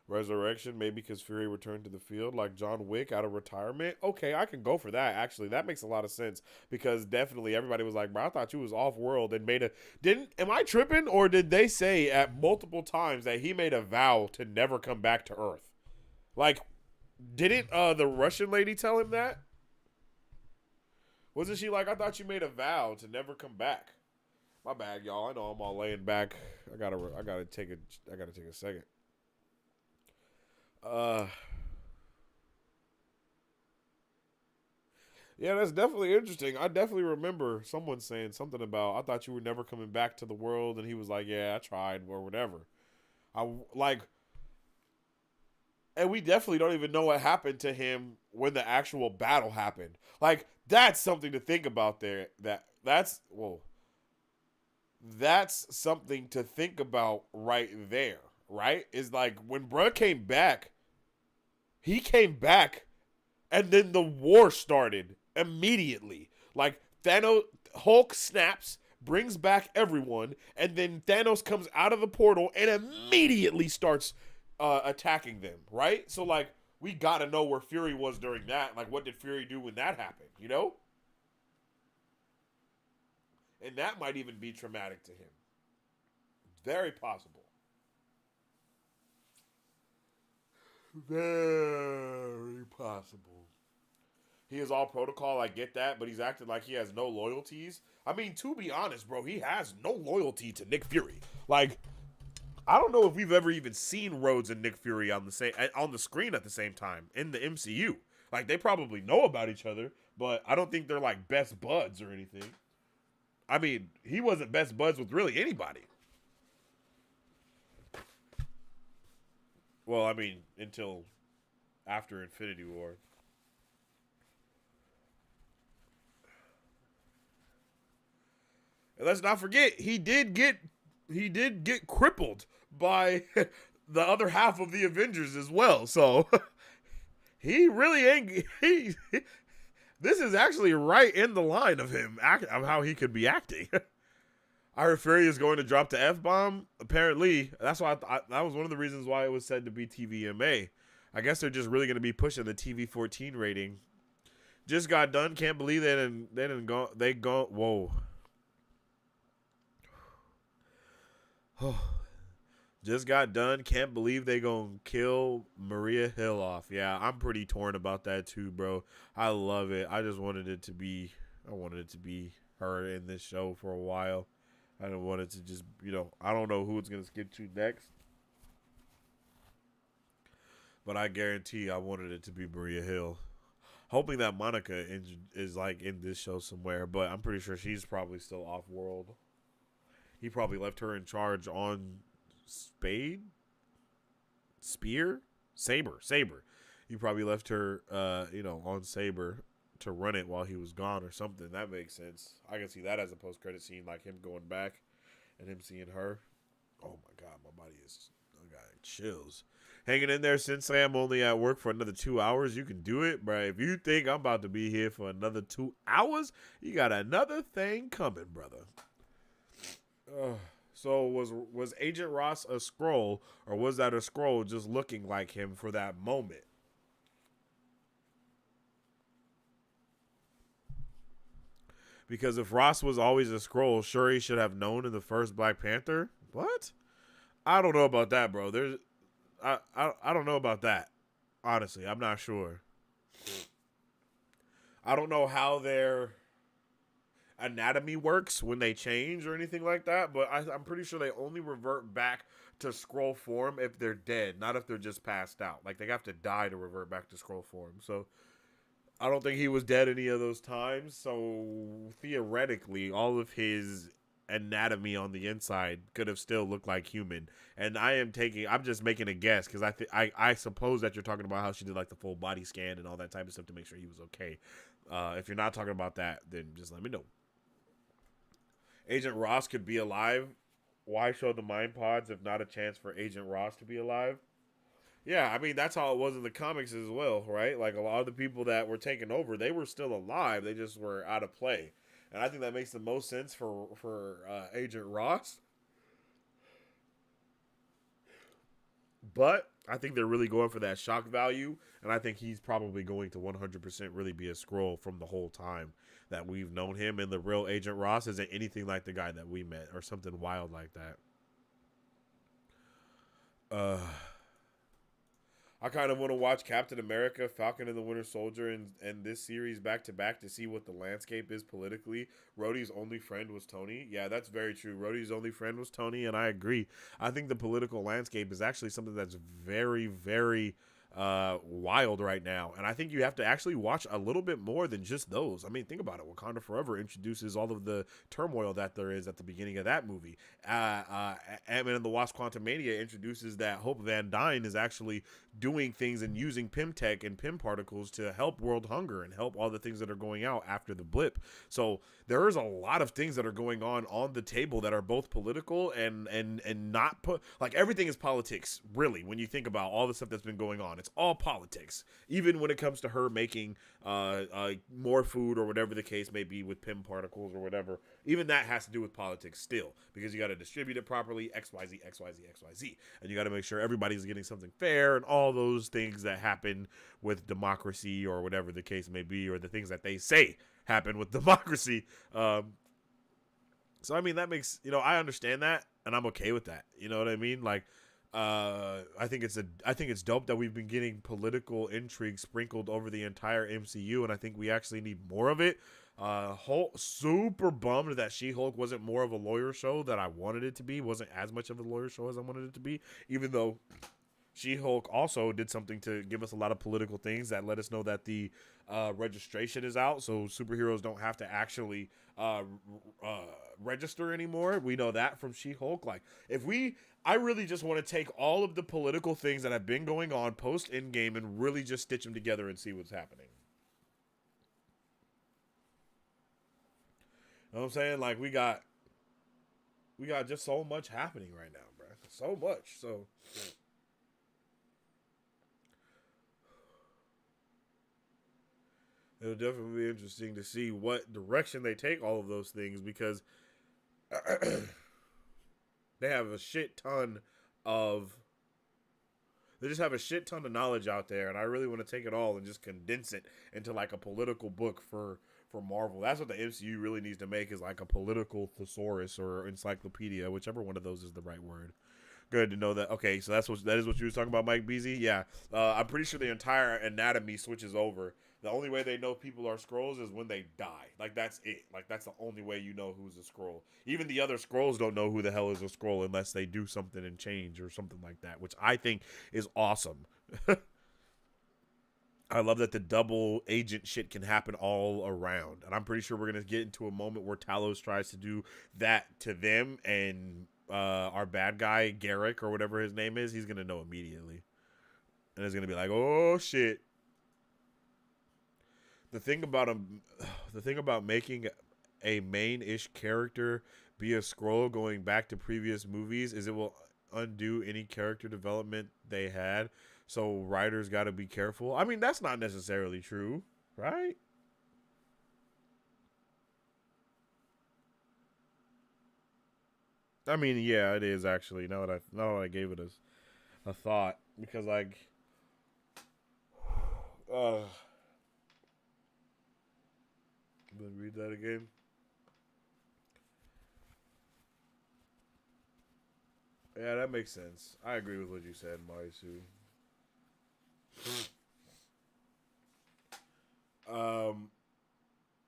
S1: Resurrection, maybe because Fury returned to the field like John Wick out of retirement. Okay, I can go for that, actually. That makes a lot of sense, because definitely everybody was like, bro, I thought you was off-world and am I tripping, or did they say at multiple times that he made a vow to never come back to Earth? Like, didn't the Russian lady tell him that? Wasn't she like, I thought you made a vow to never come back? My bad, y'all. I know I'm all laying back. I gotta take a second. Yeah, that's definitely interesting. I definitely remember someone saying something about, I thought you were never coming back to the world, and he was like, yeah, I tried, or whatever. And we definitely don't even know what happened to him when the actual battle happened. Like, that's something to think about there. That's something to think about right there, right? Is like, when bruh came back, he came back, and then the war started immediately. Like, Hulk snaps, brings back everyone, and then Thanos comes out of the portal and immediately starts attacking them, right? So, like, we gotta know where Fury was during that. Like, what did Fury do when that happened, you know? And that might even be traumatic to him. Very possible. Very possible. He is all protocol, I get that, but he's acting like he has no loyalties. I mean, to be honest, bro, he has no loyalty to Nick Fury. Like, I don't know if we've ever even seen Rhodes and Nick Fury on the screen at the same time in the MCU. Like, they probably know about each other, but I don't think they're like best buds or anything. I mean, he wasn't best buds with really anybody. Well, I mean, until after Infinity War. And let's not forget, he did get crippled by the other half of the Avengers as well. So he really ain't. This is actually right in the line of him of how he could be acting. Our Fury is going to drop the F-bomb. Apparently, that's why that was one of the reasons why it was said to be TVMA. I guess they're just really going to be pushing the TV-14 rating. Just got done. Can't believe they go. Whoa. Just got done. Can't believe they gonna kill Maria Hill off. Yeah, I'm pretty torn about that too, bro. I love it. I wanted it to be her in this show for a while. I didn't want it to just, I don't know who it's gonna skip to next. But I guarantee I wanted it to be Maria Hill. Hoping that Monica is like in this show somewhere, but I'm pretty sure she's probably still off world. He probably left her in charge on Saber. He probably left her, on Saber to run it while he was gone or something. That makes sense. I can see that as a post-credit scene, like him going back and him seeing her. Oh my God, my body I got chills. Hanging in there, Sensei. I'm only at work for another 2 hours. You can do it, bro. If you think I'm about to be here for another 2 hours, you got another thing coming, brother. So was Agent Ross a Skrull, or was that a Skrull just looking like him for that moment? Because if Ross was always a Skrull, sure he should have known in the first Black Panther. What? I don't know about that, bro. I don't know about that. Honestly, I'm not sure. I don't know how their anatomy works when they change or anything like that, but I'm pretty sure they only revert back to Skrull form if they're dead, not if they're just passed out. Like, they have to die to revert back to Skrull form. So I don't think he was dead any of those times. So theoretically, all of his anatomy on the inside could have still looked like human. And I'm just making a guess, because I suppose that you're talking about how she did like the full body scan and all that type of stuff to make sure he was okay. If you're not talking about that, then just let me know. Agent Ross could be alive. Why show the mind pods if not a chance for Agent Ross to be alive? Yeah, I mean, that's how it was in the comics as well, right? Like, a lot of the people that were taken over, they were still alive. They just were out of play. And I think that makes the most sense for Agent Ross. But I think they're really going for that shock value. And I think he's probably going to 100% really be a Skrull from the whole time that we've known him. And the real Agent Ross isn't anything like the guy that we met or something wild like that. I kind of want to watch Captain America, Falcon and the Winter Soldier, and this series back to back to see what the landscape is politically. Rhodey's only friend was Tony. Yeah, that's very true. Rhodey's only friend was Tony, and I agree. I think the political landscape is actually something that's very, very wild right now, and I think you have to actually watch a little bit more than just those. I mean, think about it. Wakanda Forever introduces all of the turmoil that there is at the beginning of that movie. Ant-Man and the Wasp: Quantumania introduces that Hope Van Dyne is actually doing things and using Pym Tech and Pym particles to help world hunger and help all the things that are going out after the blip. So there is a lot of things that are going on the table that are both political and not like everything is politics, really, when you think about all the stuff that's been going on. It's all politics, even when it comes to her making more food or whatever the case may be with Pym particles or whatever. Even that has to do with politics still, because you got to distribute it properly, XYZ, and you got to make sure everybody's getting something fair and all those things that happen with democracy or whatever the case may be, or the things that they say happen with democracy. So, I mean, that makes, I understand that, and I'm okay with that. You know what I mean? Like, I think it's dope that we've been getting political intrigue sprinkled over the entire MCU, and I think we actually need more of it. Hulk, super bummed that She-Hulk wasn't more of a lawyer show that I wanted it to be. Wasn't as much of a lawyer show as I wanted it to be, even though She-Hulk also did something to give us a lot of political things that let us know that the registration is out, so superheroes don't have to actually register anymore. We know that from She-Hulk. Like, I really just want to take all of the political things that have been going on post Endgame and really just stitch them together and see what's happening. You know what I'm saying? Like, we got just so much happening right now, bro. So much. So it'll definitely be interesting to see what direction they take all of those things, because they have a shit ton of knowledge out there, and I really want to take it all and just condense it into like a political book for Marvel. That's what the MCU really needs to make, is like a political thesaurus or encyclopedia, whichever one of those is the right word. Good to know that. Okay, so that is what you were talking about, Mike Beasy? Yeah. I'm pretty sure the entire anatomy switches over. The only way they know people are Skrulls is when they die. Like, that's it. Like, that's the only way you know who's a Skrull. Even the other Skrulls don't know who the hell is a Skrull unless they do something and change or something like that, which I think is awesome. I love that the double agent shit can happen all around. And I'm pretty sure we're going to get into a moment where Talos tries to do that to them, and our bad guy, Garrick, or whatever his name is, he's going to know immediately. And it's going to be like, oh, shit. The thing about making a main-ish character be a Skrull going back to previous movies is it will undo any character development they had. So writers got to be careful. I mean, that's not necessarily true, right? I mean, yeah, it is actually. Now that I gave it a thought, because like, read that again. Yeah, that makes sense. I agree with what you said, Marisu.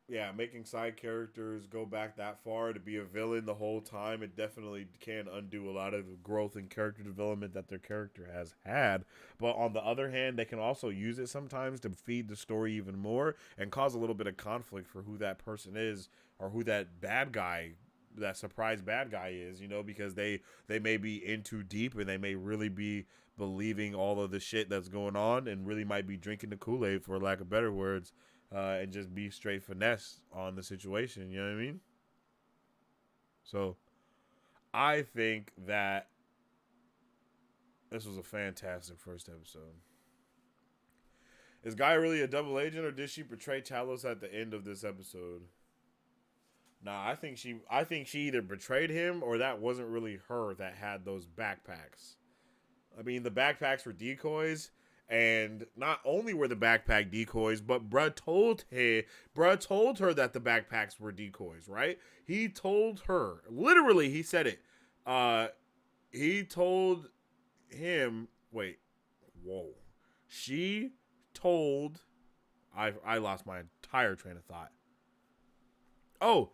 S1: Yeah, making side characters go back that far to be a villain the whole time, it definitely can undo a lot of growth and character development that their character has had. But on the other hand, they can also use it sometimes to feed the story even more and cause a little bit of conflict for who that person is, or who that bad guy, that surprise bad guy is, you know, because they may be in too deep, and they may really be believing all of the shit that's going on, and really might be drinking the Kool-Aid, for lack of better words, and just be straight finesse on the situation. You know what I mean? So I think that this was a fantastic first episode. Is Guy really a double agent, or did she betray Talos at the end of this episode? Nah, I think she either betrayed him, or that wasn't really her that had those backpacks. I mean, the backpacks were decoys, and not only were the backpack decoys, but bruh told her that the backpacks were decoys, right? He told her, literally, he said it. He told him, she told, I lost my entire train of thought. Oh,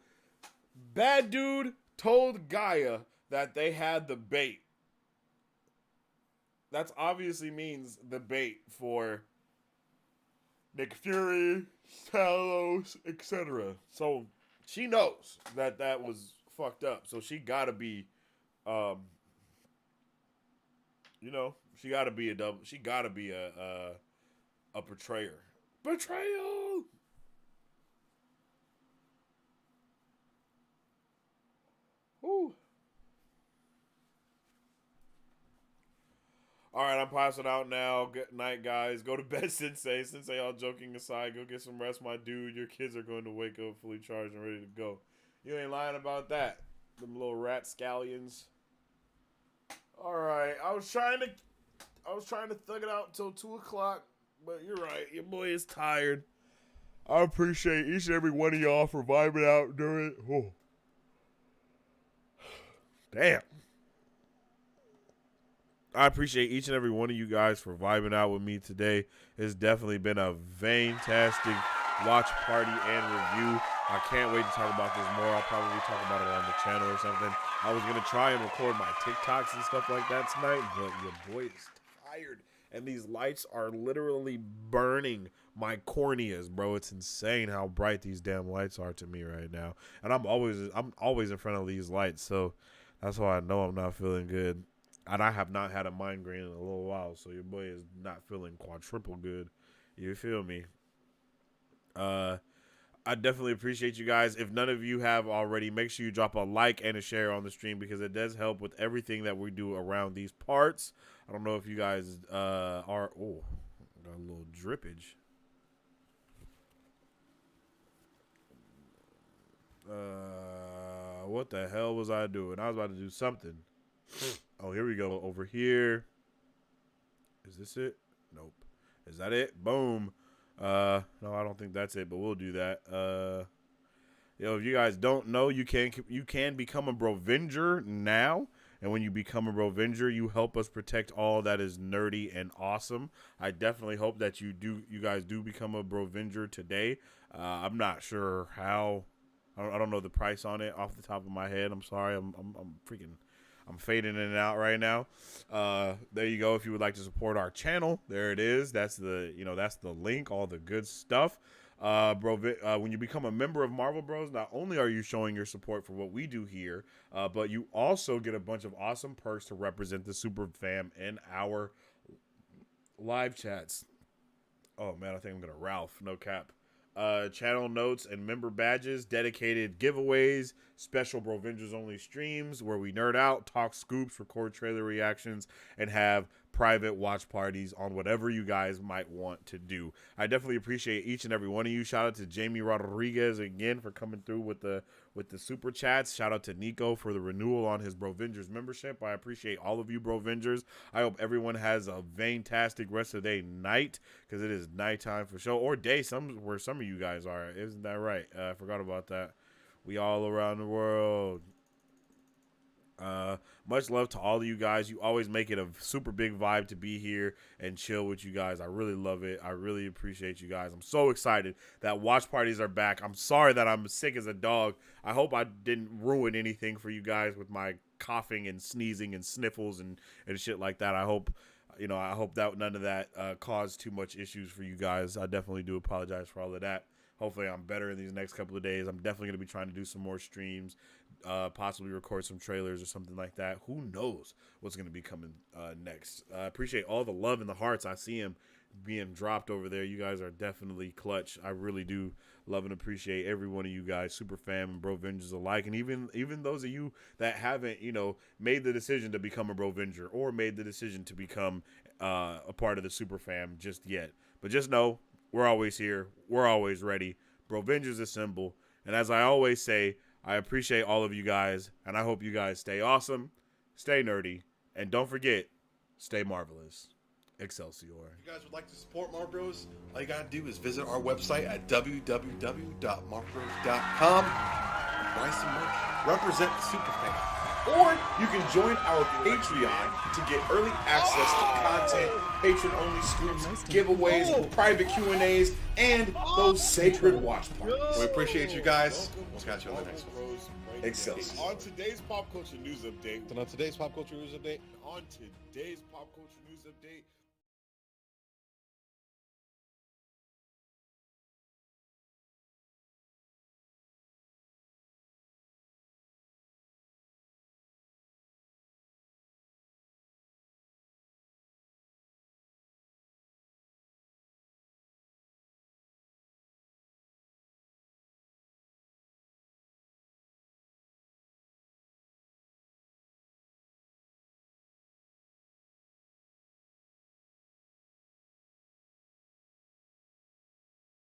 S1: bad dude told Gaia that they had the bait. That obviously means the bait for Nick Fury, Talos, etc. So she knows that was fucked up. So she gotta be, she gotta be a betrayer. Betrayal. Woo. All right, I'm passing out now. Good night, guys. Go to bed, Sensei. Sensei, all joking aside, go get some rest, my dude. Your kids are going to wake up fully charged and ready to go. You ain't lying about that. Them little rat scallions. All right, I was trying to thug it out until 2 o'clock, but you're right. Your boy is tired. I appreciate each and every one of y'all for vibing out during it. Oh. Damn. I appreciate each and every one of you guys for vibing out with me today. It's definitely been a fantastic watch party and review. I can't wait to talk about this more. I'll probably talk about it on the channel or something. I was going to try and record my TikToks and stuff like that tonight, but your boy is tired. And these lights are literally burning my corneas, bro. It's insane how bright these damn lights are to me right now. And I'm always in front of these lights, so that's why I know I'm not feeling good. And I have not had a migraine in a little while, so your boy is not feeling quadruple good. You feel me? I definitely appreciate you guys. If none of you have already, make sure you drop a like and a share on the stream because it does help with everything that we do around these parts. I don't know if you guys are... Oh, got a little drippage. What the hell was I doing? I was about to do something. Oh, here we go. Over here. Is this it? Nope. Is that it? Boom. No, I don't think that's it, but we'll do that. Yo, if you guys don't know, you can become a Brovenger now. And when you become a Brovenger, you help us protect all that is nerdy and awesome. I definitely hope that you guys do become a Brovenger today. I'm not sure how. I don't know the price on it off the top of my head. I'm sorry. I'm fading in and out right now. There you go. If you would like to support our channel, there it is. That's the link, all the good stuff. When you become a member of Marvel Bros, not only are you showing your support for what we do here, but you also get a bunch of awesome perks to represent the Super Fam in our live chats. Oh man, I think I'm gonna Ralph, no cap. Channel notes and member badges, dedicated giveaways, special Brovengers only streams where we nerd out, talk scoops, record trailer reactions, and have private watch parties on whatever you guys might want to do. I definitely appreciate each and every one of you. Shout out to Jamie Rodriguez again for coming through with the super chats. Shout out to Nico for the renewal on his Brovengers membership. I appreciate all of you Brovengers. I hope everyone has a fantastic rest of their night because it is nighttime for sure, or day where some of you guys are. Isn't that right? I forgot about that. We all around the world. Much love to all of you guys. You always make it a super big vibe to be here and chill with you guys. I really love it. I really appreciate you guys. I'm so excited that watch parties are back. I'm sorry that I'm sick as a dog. I hope I didn't ruin anything for you guys with my coughing and sneezing and sniffles and shit like that. I hope that none of that caused too much issues for you guys. I definitely do apologize for all of that. Hopefully I'm better in these next couple of days. I'm definitely going to be trying to do some more streams, possibly record some trailers or something like that. Who knows what's going to be coming next. I appreciate all the love and the hearts. I see him being dropped over there. You guys are definitely clutch. I really do love and appreciate every one of you guys, Super Fam and Brovengers alike. And even those of you that haven't, made the decision to become a Brovenger or made the decision to become a part of the Super Fam just yet. But just know, we're always here. We're always ready. Brovengers assemble. And as I always say, I appreciate all of you guys. And I hope you guys stay awesome, stay nerdy, and don't forget, stay marvelous. Excelsior.
S5: If you guys would like to support Marvel Bros, all you gotta do is visit our website at www.marvelbros.com. Buy some merch. Represent the Super Fan. Or you can join our Patreon to get early access to content, patron-only scoops, giveaways, private Q&As, and those sacred watch parties. We appreciate you guys. We'll catch you on the next one. Excelsior.
S1: On today's pop culture news update.